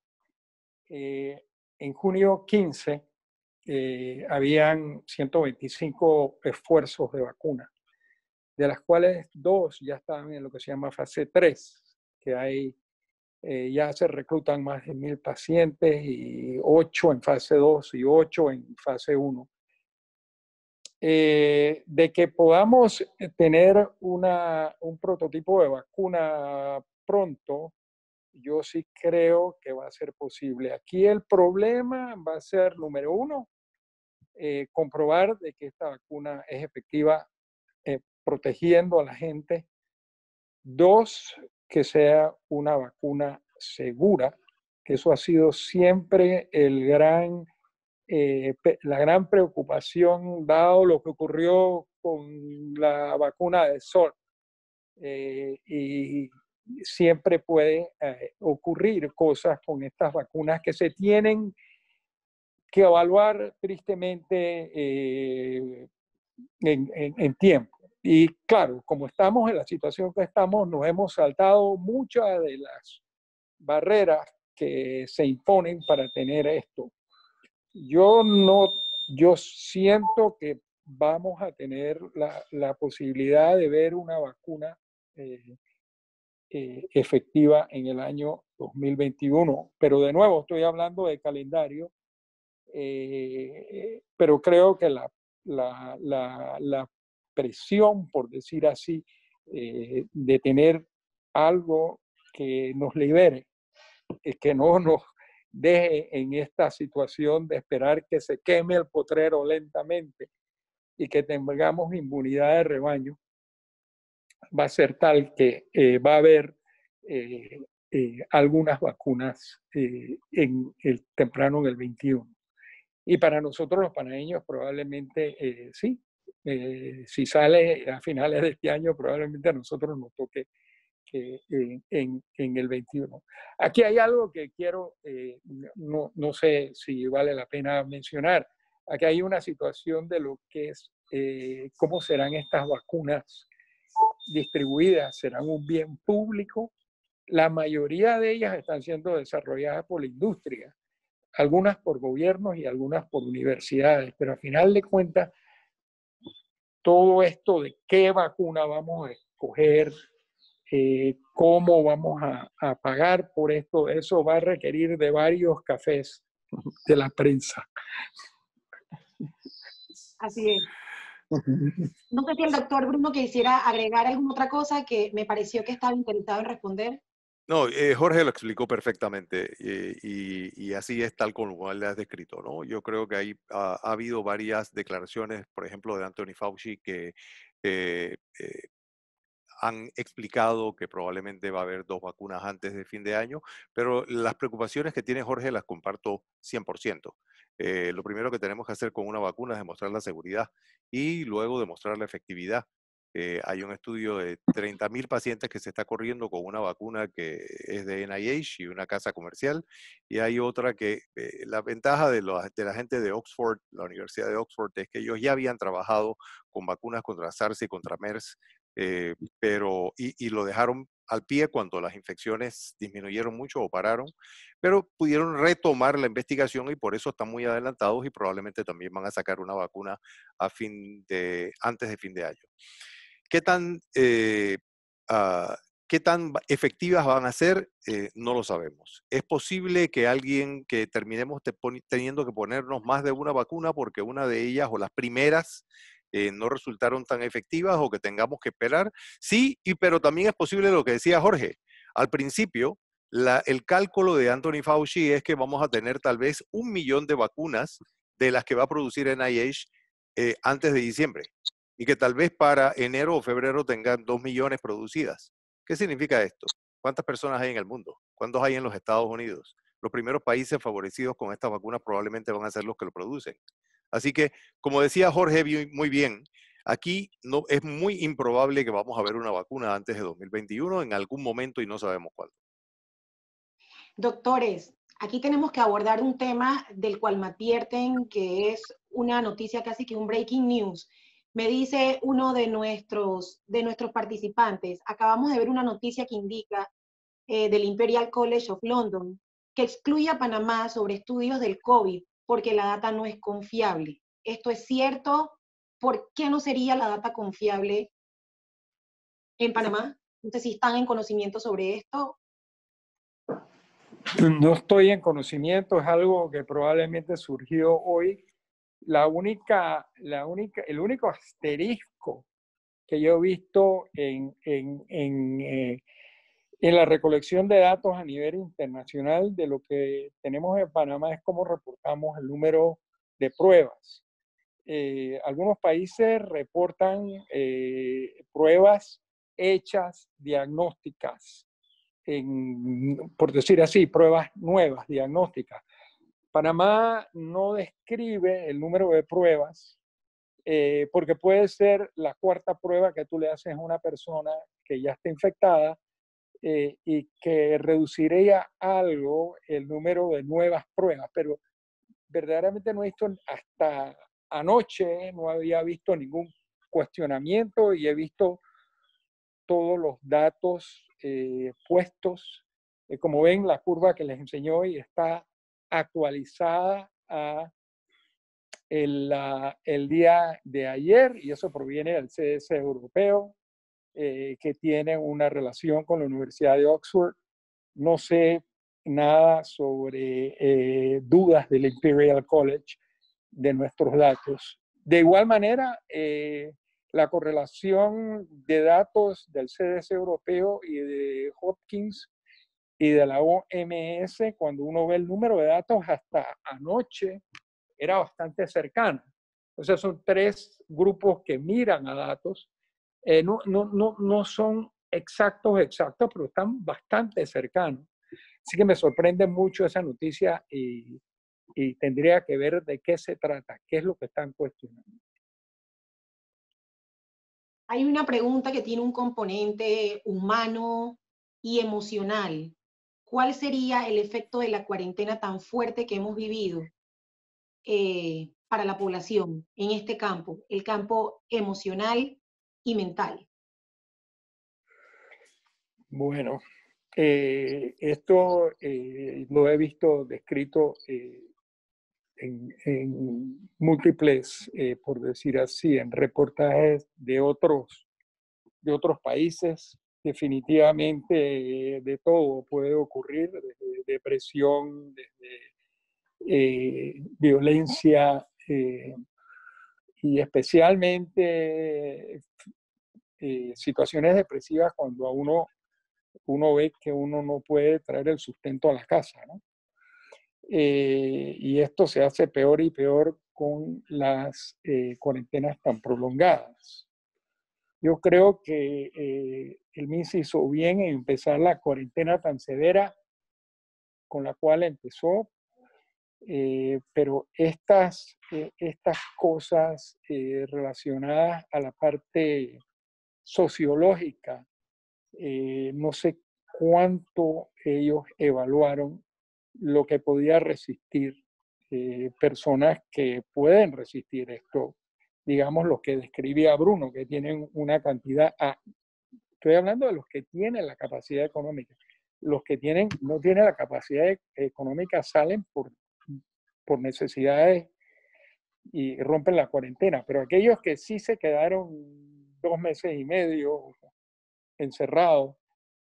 en junio 15 habían 125 esfuerzos de vacuna, de las cuales 2 ya estaban en lo que se llama fase 3, que hay, ya se reclutan más de 1,000 pacientes y 8 en fase 2 y 8 en fase 1. De que podamos tener un prototipo de vacuna pronto, yo sí creo que va a ser posible. Aquí el problema va a ser, número 1, comprobar de que esta vacuna es efectiva protegiendo a la gente. 2, que sea una vacuna segura, que eso ha sido siempre la gran preocupación, dado lo que ocurrió con la vacuna del sol. Y siempre puede ocurrir cosas con estas vacunas que se tienen que evaluar tristemente en tiempo. Y claro, como estamos en la situación que estamos, nos hemos saltado muchas de las barreras que se imponen para tener esto. Yo siento que vamos a tener la posibilidad de ver una vacuna efectiva en el año 2021. Pero de nuevo, estoy hablando de calendario, pero creo que la presión, por decir así, de tener algo que nos libere, que no nos deje en esta situación de esperar que se queme el potrero lentamente y que tengamos inmunidad de rebaño, va a ser tal que va a haber algunas vacunas temprano en el 21. Y para nosotros los panameños probablemente sí. Si sale a finales de este año, probablemente a nosotros nos toque en el 21. Aquí hay algo que quiero, no sé si vale la pena mencionar. Aquí hay una situación de lo que es cómo serán estas vacunas distribuidas. ¿Serán un bien público? La mayoría de ellas están siendo desarrolladas por la industria, algunas por gobiernos y algunas por universidades, pero al final de cuentas, todo esto de qué vacuna vamos a escoger, cómo vamos a pagar por esto, eso va a requerir de varios cafés de la prensa. Así es. No sé si el doctor Bruno quisiera agregar alguna otra cosa que me pareció que estaba interesado en responder. No, Jorge lo explicó perfectamente y así es tal como le has descrito, ¿no? Yo creo que ha habido varias declaraciones, por ejemplo, de Anthony Fauci, que han explicado que probablemente va a haber 2 vacunas antes de fin de año, pero las preocupaciones que tiene Jorge las comparto 100%. Lo primero que tenemos que hacer con una vacuna es demostrar la seguridad y luego demostrar la efectividad. Hay un estudio de 30.000 pacientes que se está corriendo con una vacuna que es de NIH y una casa comercial, y hay otra que la ventaja de la gente de Oxford, la Universidad de Oxford, es que ellos ya habían trabajado con vacunas contra SARS y contra MERS, y lo dejaron al pie cuando las infecciones disminuyeron mucho o pararon, pero pudieron retomar la investigación y por eso están muy adelantados y probablemente también van a sacar una vacuna antes de fin de año. ¿Qué tan efectivas van a ser? No lo sabemos. Es posible que terminemos teniendo que ponernos más de una vacuna porque una de ellas o las primeras no resultaron tan efectivas o que tengamos que esperar. Sí, pero también es posible lo que decía Jorge. Al principio, el cálculo de Anthony Fauci es que vamos a tener tal vez 1 millón de vacunas de las que va a producir NIH antes de diciembre y que tal vez para enero o febrero tengan 2 millones producidas. ¿Qué significa esto? ¿Cuántas personas hay en el mundo? ¿Cuántos hay en los Estados Unidos? Los primeros países favorecidos con estas vacunas probablemente van a ser los que lo producen. Así que, como decía Jorge muy bien, aquí no, es muy improbable que vamos a ver una vacuna antes de 2021 en algún momento y no sabemos cuándo. Doctores, aquí tenemos que abordar un tema del cual me advierten que es una noticia casi que un breaking news. Me dice uno de nuestros participantes, acabamos de ver una noticia que indica del Imperial College of London, que excluye a Panamá sobre estudios del COVID porque la data no es confiable. ¿Esto es cierto? ¿Por qué no sería la data confiable en Panamá? No sé si están en conocimiento sobre esto. No estoy en conocimiento, es algo que probablemente surgió hoy. El único asterisco que yo he visto en la recolección de datos a nivel internacional de lo que tenemos en Panamá es cómo reportamos el número de pruebas. Algunos países reportan pruebas hechas diagnósticas, por decir así, pruebas nuevas diagnósticas. Panamá no describe el número de pruebas porque puede ser la 4ª prueba que tú le haces a una persona que ya está infectada y que reduciría algo el número de nuevas pruebas, pero verdaderamente no he visto hasta anoche, no había visto ningún cuestionamiento y he visto todos los datos puestos. Como ven, la curva que les enseñó hoy está actualizada a el día de ayer y eso proviene del CDC europeo, que tiene una relación con la Universidad de Oxford. No sé nada sobre dudas del Imperial College de nuestros datos. De igual manera, la correlación de datos del CDC europeo y de Hopkins y de la OMS, cuando uno ve el número de datos hasta anoche, era bastante cercana. Entonces son 3 grupos que miran a datos. No son exactos, pero están bastante cercanos. Así que me sorprende mucho esa noticia y tendría que ver de qué se trata, qué es lo que están cuestionando. Hay una pregunta que tiene un componente humano y emocional. ¿Cuál sería el efecto de la cuarentena tan fuerte que hemos vivido para la población en este campo, el campo emocional y mental? Bueno, esto lo he visto descrito en múltiples, por decir así, en reportajes de otros países. Definitivamente de todo puede ocurrir, desde depresión, desde violencia y especialmente situaciones depresivas cuando a uno ve que uno no puede traer el sustento a la casa, ¿no? Y esto se hace peor y peor con las cuarentenas tan prolongadas. Yo creo que el MIS hizo bien en empezar la cuarentena tan severa con la cual empezó, pero estas cosas relacionadas a la parte sociológica, no sé cuánto ellos evaluaron lo que podía resistir personas que pueden resistir esto. Digamos, los que describía Bruno, que tienen una cantidad, estoy hablando de los que tienen la capacidad económica. Los que no tienen la capacidad económica salen por necesidades y rompen la cuarentena, pero aquellos que sí se quedaron 2 meses y medio encerrados,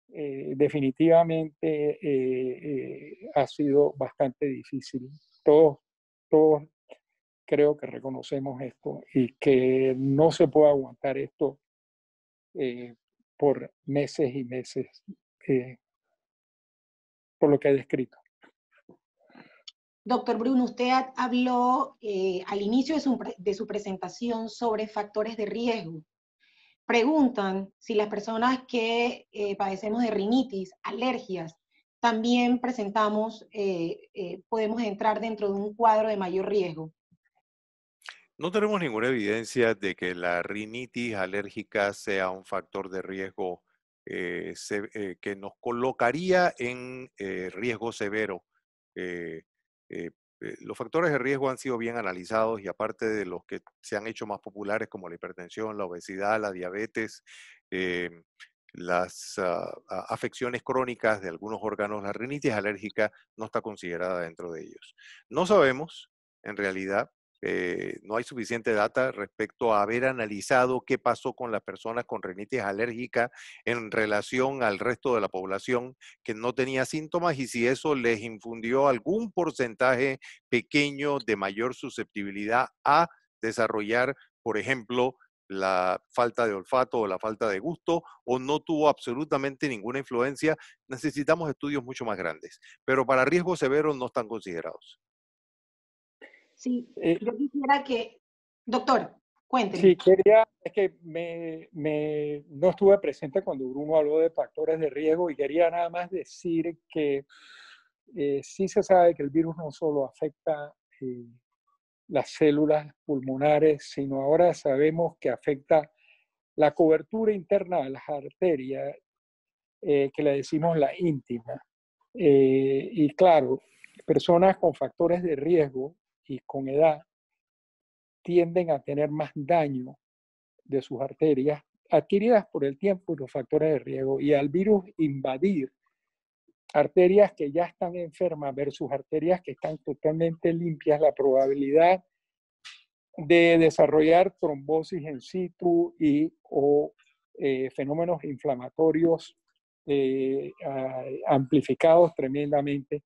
definitivamente ha sido bastante difícil. Todos creo que reconocemos esto y que no se puede aguantar esto por meses y meses, por lo que he descrito. Doctor Bruno, usted habló al inicio de su presentación sobre factores de riesgo. Preguntan si las personas que padecemos de rinitis, alergias, también podemos entrar dentro de un cuadro de mayor riesgo. No tenemos ninguna evidencia de que la rinitis alérgica sea un factor de riesgo que nos colocaría en riesgo severo. Eh, eh, los factores de riesgo han sido bien analizados y aparte de los que se han hecho más populares como la hipertensión, la obesidad, la diabetes, eh, las afecciones crónicas de algunos órganos, la rinitis alérgica no está considerada dentro de ellos. No sabemos, en realidad, no hay suficiente data respecto a haber analizado qué pasó con las personas con rinitis alérgica en relación al resto de la población que no tenía síntomas y si eso les infundió algún porcentaje pequeño de mayor susceptibilidad a desarrollar, por ejemplo, la falta de olfato o la falta de gusto, o no tuvo absolutamente ninguna influencia. Necesitamos estudios mucho más grandes, pero para riesgos severos no están considerados. Sí, yo quisiera que, doctor, cuénteme. Sí, es que no estuve presente cuando Bruno habló de factores de riesgo y quería nada más decir que sí se sabe que el virus no solo afecta las células pulmonares, sino ahora sabemos que afecta la cobertura interna de las arterias, que le decimos la íntima. Y claro, personas con factores de riesgo y con edad tienden a tener más daño de sus arterias adquiridas por el tiempo y los factores de riesgo, y al virus invadir arterias que ya están enfermas versus arterias que están totalmente limpias, la probabilidad de desarrollar trombosis in situ o fenómenos inflamatorios amplificados tremendamente,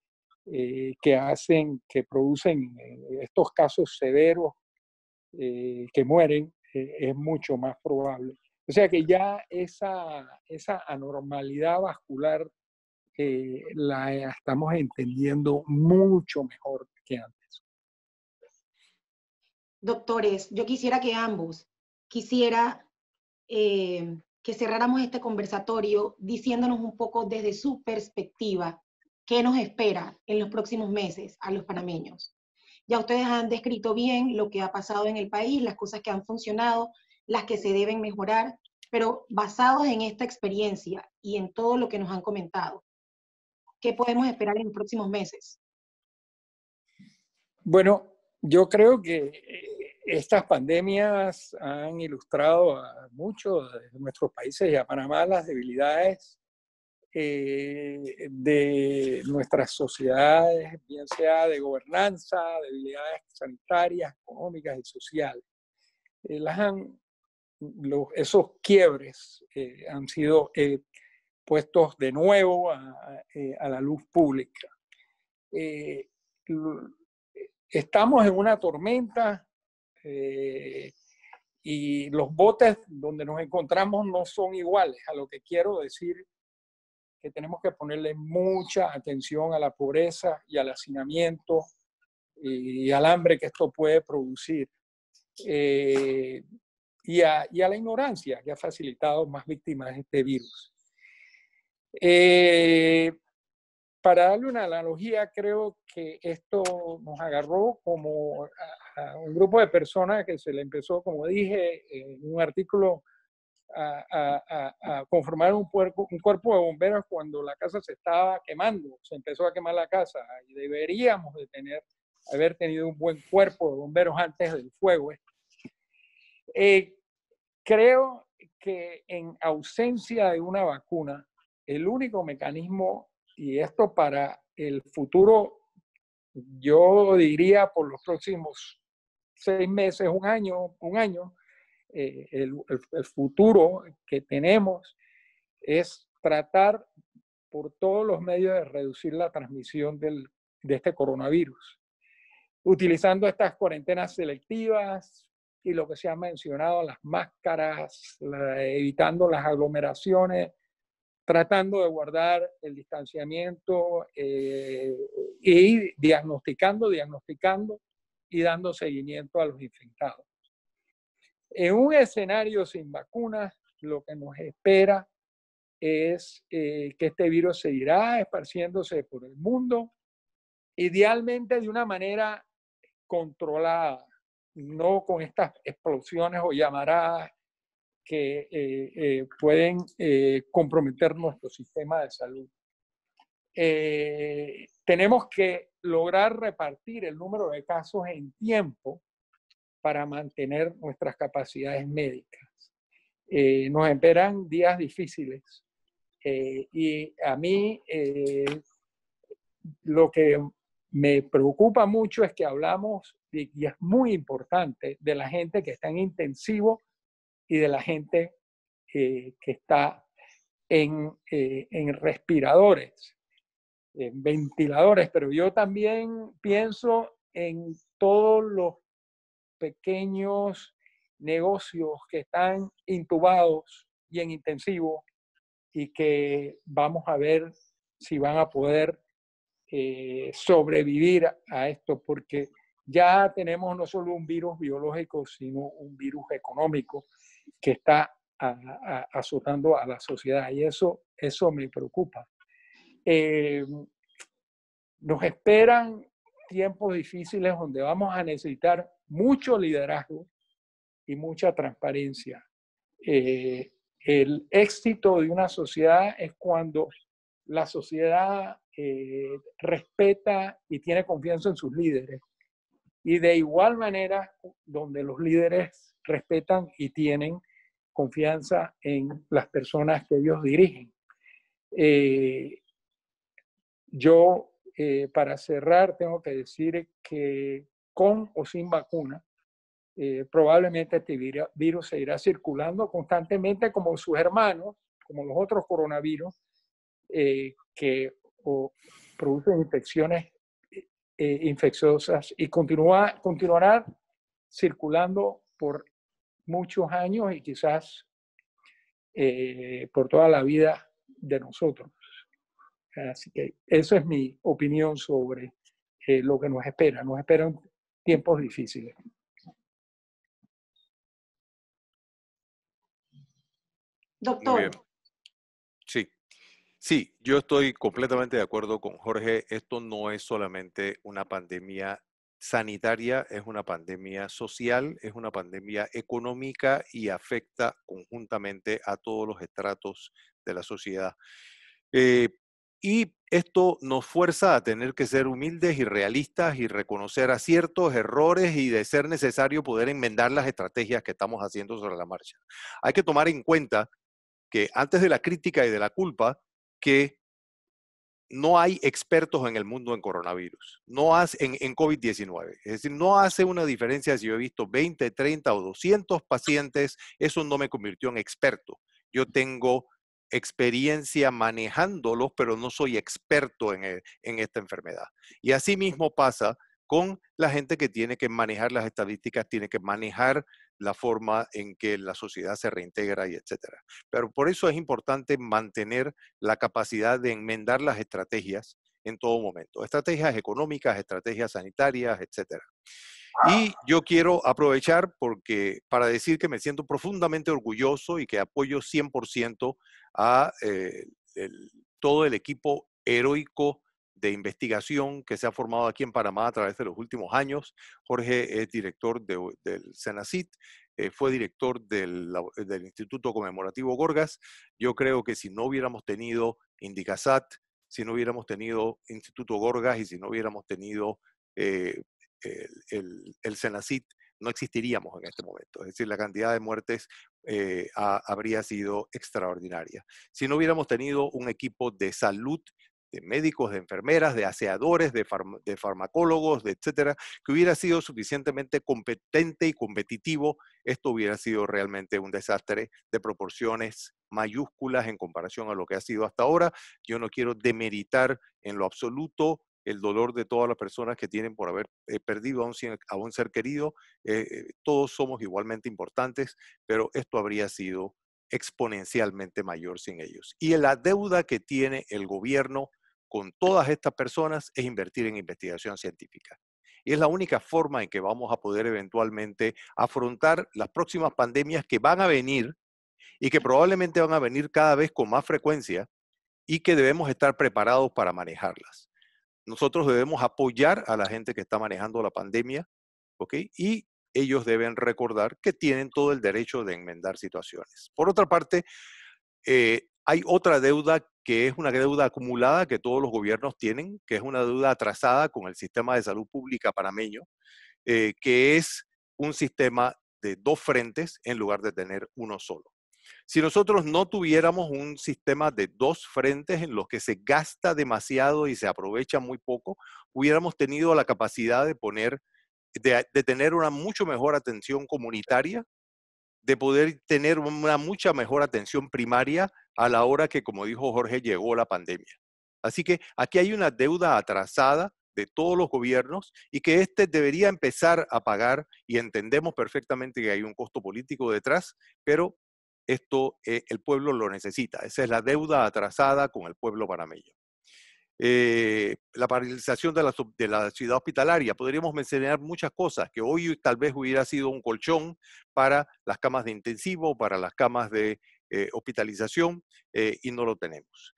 que producen estos casos severos que mueren, es mucho más probable. O sea que ya esa anormalidad vascular la estamos entendiendo mucho mejor que antes. Doctores, yo quisiera que ambos, quisiera que que cerráramos este conversatorio diciéndonos un poco desde su perspectiva qué nos espera en los próximos meses a los panameños. Ya ustedes han descrito bien lo que ha pasado en el país, las cosas que han funcionado, las que se deben mejorar, pero basados en esta experiencia y en todo lo que nos han comentado, ¿qué podemos esperar en los próximos meses? Bueno, yo creo que estas pandemias han ilustrado a muchos de nuestros países y a Panamá las debilidades de nuestras sociedades, bien sea de gobernanza, debilidades sanitarias, económicas y sociales. Esos quiebres han sido puestos de nuevo a la luz pública. Estamos en una tormenta y los botes donde nos encontramos no son iguales. A lo que quiero decir que tenemos que ponerle mucha atención a la pobreza y al hacinamiento y al hambre que esto puede producir. Y a la ignorancia que ha facilitado más víctimas de este virus. Para darle una analogía, creo que esto nos agarró como a un grupo de personas que se le empezó, como dije, en un artículo, a conformar un cuerpo de bomberos cuando la casa se estaba quemando, se empezó a quemar la casa y deberíamos de haber tenido un buen cuerpo de bomberos antes del fuego. Creo que en ausencia de una vacuna, el único mecanismo, y esto para el futuro, yo diría por los próximos 6 meses, un año, el futuro que tenemos es tratar por todos los medios de reducir la transmisión de este coronavirus, utilizando estas cuarentenas selectivas y lo que se ha mencionado, las máscaras, evitando las aglomeraciones, tratando de guardar el distanciamiento y diagnosticando y dando seguimiento a los infectados. En un escenario sin vacunas, lo que nos espera es que este virus seguirá esparciéndose por el mundo, idealmente de una manera controlada, no con estas explosiones o llamaradas que pueden comprometer nuestro sistema de salud. Tenemos que lograr repartir el número de casos en tiempo para mantener nuestras capacidades médicas. Nos esperan días difíciles y a mí lo que me preocupa mucho es que hablamos, y es muy importante, de la gente que está en intensivo y de la gente que está en respiradores, en ventiladores, pero yo también pienso en todos los pequeños negocios que están intubados y en intensivo y que vamos a ver si van a poder sobrevivir a esto, porque ya tenemos no solo un virus biológico, sino un virus económico que está azotando a la sociedad, y eso me preocupa. Nos esperan tiempos difíciles donde vamos a necesitar mucho liderazgo y mucha transparencia. El éxito de una sociedad es cuando la sociedad respeta y tiene confianza en sus líderes. Y de igual manera, donde los líderes respetan y tienen confianza en las personas que ellos dirigen. Yo, para cerrar, tengo que decir que con o sin vacuna, probablemente este virus seguirá circulando constantemente como sus hermanos, como los otros coronavirus, que producen infecciones infecciosas y continuará circulando por muchos años y quizás por toda la vida de nosotros. Así que esa es mi opinión sobre lo que nos espera. Nos esperan tiempos difíciles. Muy bien. Doctor, Sí. Sí, yo estoy completamente de acuerdo con Jorge. Esto no es solamente una pandemia sanitaria, es una pandemia social, es una pandemia económica y afecta conjuntamente a todos los estratos de la sociedad. Eh, y esto nos fuerza a tener que ser humildes y realistas y reconocer aciertos, errores y, de ser necesario, poder enmendar las estrategias que estamos haciendo sobre la marcha. Hay que tomar en cuenta que antes de la crítica y de la culpa, que no hay expertos en el mundo en coronavirus, no hace, en COVID-19. Es decir, no hace una diferencia si yo he visto 20, 30 o 200 pacientes, eso no me convirtió en experto. Yo tengo experiencia manejándolos, pero no soy experto en esta enfermedad. Y así mismo pasa con la gente que tiene que manejar las estadísticas, tiene que manejar la forma en que la sociedad se reintegra y etcétera. Pero por eso es importante mantener la capacidad de enmendar las estrategias en todo momento. Estrategias económicas, estrategias sanitarias, etcétera. Y yo quiero aprovechar para decir que me siento profundamente orgulloso y que apoyo 100% a todo el equipo heroico de investigación que se ha formado aquí en Panamá a través de los últimos años. Jorge es director del CENACIT, fue director del Instituto Conmemorativo Gorgas. Yo creo que si no hubiéramos tenido Indicasat, si no hubiéramos tenido Instituto Gorgas y si no hubiéramos tenido eh, el CENACIT, no existiríamos en este momento. Es decir, la cantidad de muertes habría sido extraordinaria. Si no hubiéramos tenido un equipo de salud, de médicos, de enfermeras, de aseadores, de farmacólogos, etcétera, que hubiera sido suficientemente competente y competitivo, esto hubiera sido realmente un desastre de proporciones mayúsculas en comparación a lo que ha sido hasta ahora. Yo no quiero demeritar en lo absoluto el dolor de todas las personas que tienen por haber perdido a un ser querido. Todos somos igualmente importantes, pero esto habría sido exponencialmente mayor sin ellos. Y la deuda que tiene el gobierno con todas estas personas es invertir en investigación científica. Y es la única forma en que vamos a poder eventualmente afrontar las próximas pandemias que van a venir y que probablemente van a venir cada vez con más frecuencia y que debemos estar preparados para manejarlas. Nosotros debemos apoyar a la gente que está manejando la pandemia, ¿ok? Y ellos deben recordar que tienen todo el derecho de enmendar situaciones. Por otra parte, hay otra deuda que es una deuda acumulada que todos los gobiernos tienen, que es una deuda atrasada con el sistema de salud pública panameño, que es un sistema de dos frentes en lugar de tener uno solo. Si nosotros no tuviéramos un sistema de dos frentes en los que se gasta demasiado y se aprovecha muy poco, hubiéramos tenido la capacidad de tener una mucho mejor atención comunitaria, de poder tener una mucha mejor atención primaria a la hora que, como dijo Jorge, llegó la pandemia. Así que aquí hay una deuda atrasada de todos los gobiernos y que debería empezar a pagar, y entendemos perfectamente que hay un costo político detrás, pero esto el pueblo lo necesita. Esa es la deuda atrasada con el pueblo panameño. La paralización de la ciudad hospitalaria. Podríamos mencionar muchas cosas que hoy tal vez hubiera sido un colchón para las camas de intensivo, para las camas de hospitalización, y no lo tenemos.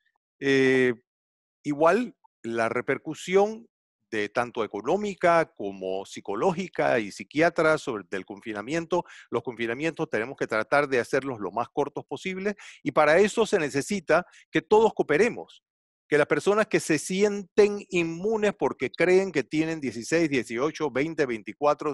Igual, la repercusión de tanto económica como psicológica y psiquiatra del confinamiento. Los confinamientos tenemos que tratar de hacerlos lo más cortos posible y para eso se necesita que todos cooperemos. Que las personas que se sienten inmunes porque creen que tienen 16, 18, 20, 24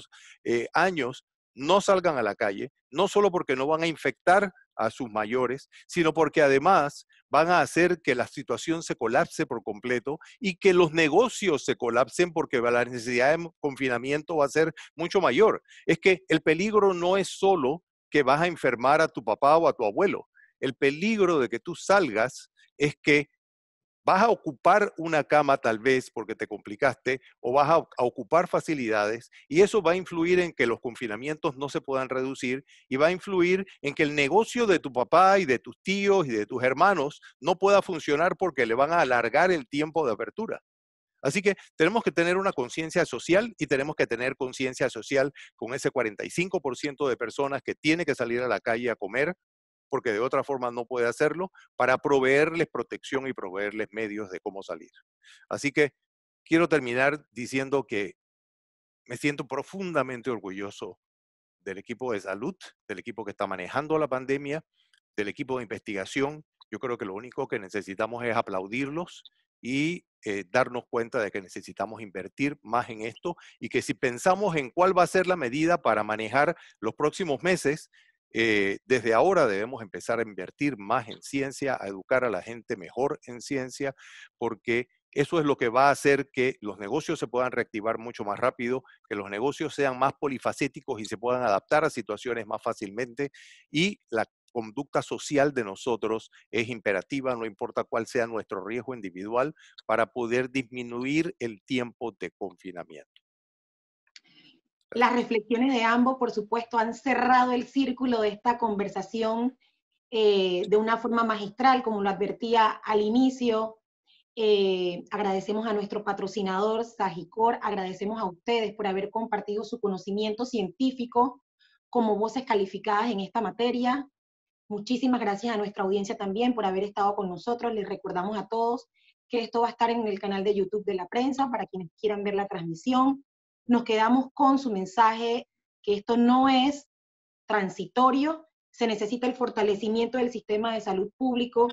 años, no salgan a la calle, no solo porque no van a infectar a sus mayores, sino porque además van a hacer que la situación se colapse por completo y que los negocios se colapsen porque la necesidad de confinamiento va a ser mucho mayor. Es que el peligro no es solo que vas a enfermar a tu papá o a tu abuelo. El peligro de que tú salgas es que vas a ocupar una cama tal vez porque te complicaste o vas a ocupar facilidades y eso va a influir en que los confinamientos no se puedan reducir y va a influir en que el negocio de tu papá y de tus tíos y de tus hermanos no pueda funcionar porque le van a alargar el tiempo de apertura. Así que tenemos que tener una conciencia social y tenemos que tener conciencia social con ese 45% de personas que tiene que salir a la calle a comer, porque de otra forma no puede hacerlo, para proveerles protección y proveerles medios de cómo salir. Así que quiero terminar diciendo que me siento profundamente orgulloso del equipo de salud, del equipo que está manejando la pandemia, del equipo de investigación. Yo creo que lo único que necesitamos es aplaudirlos y darnos cuenta de que necesitamos invertir más en esto y que si pensamos en cuál va a ser la medida para manejar los próximos meses, desde ahora debemos empezar a invertir más en ciencia, a educar a la gente mejor en ciencia, porque eso es lo que va a hacer que los negocios se puedan reactivar mucho más rápido, que los negocios sean más polifacéticos y se puedan adaptar a situaciones más fácilmente, y la conducta social de nosotros es imperativa, no importa cuál sea nuestro riesgo individual, para poder disminuir el tiempo de confinamiento. Las reflexiones de ambos, por supuesto, han cerrado el círculo de esta conversación de una forma magistral, como lo advertía al inicio. Agradecemos a nuestro patrocinador, Sagicor, agradecemos a ustedes por haber compartido su conocimiento científico como voces calificadas en esta materia. Muchísimas gracias a nuestra audiencia también por haber estado con nosotros. Les recordamos a todos que esto va a estar en el canal de YouTube de La Prensa para quienes quieran ver la transmisión. Nos quedamos con su mensaje que esto no es transitorio, se necesita el fortalecimiento del sistema de salud público,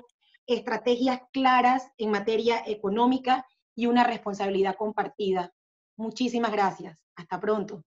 estrategias claras en materia económica y una responsabilidad compartida. Muchísimas gracias. Hasta pronto.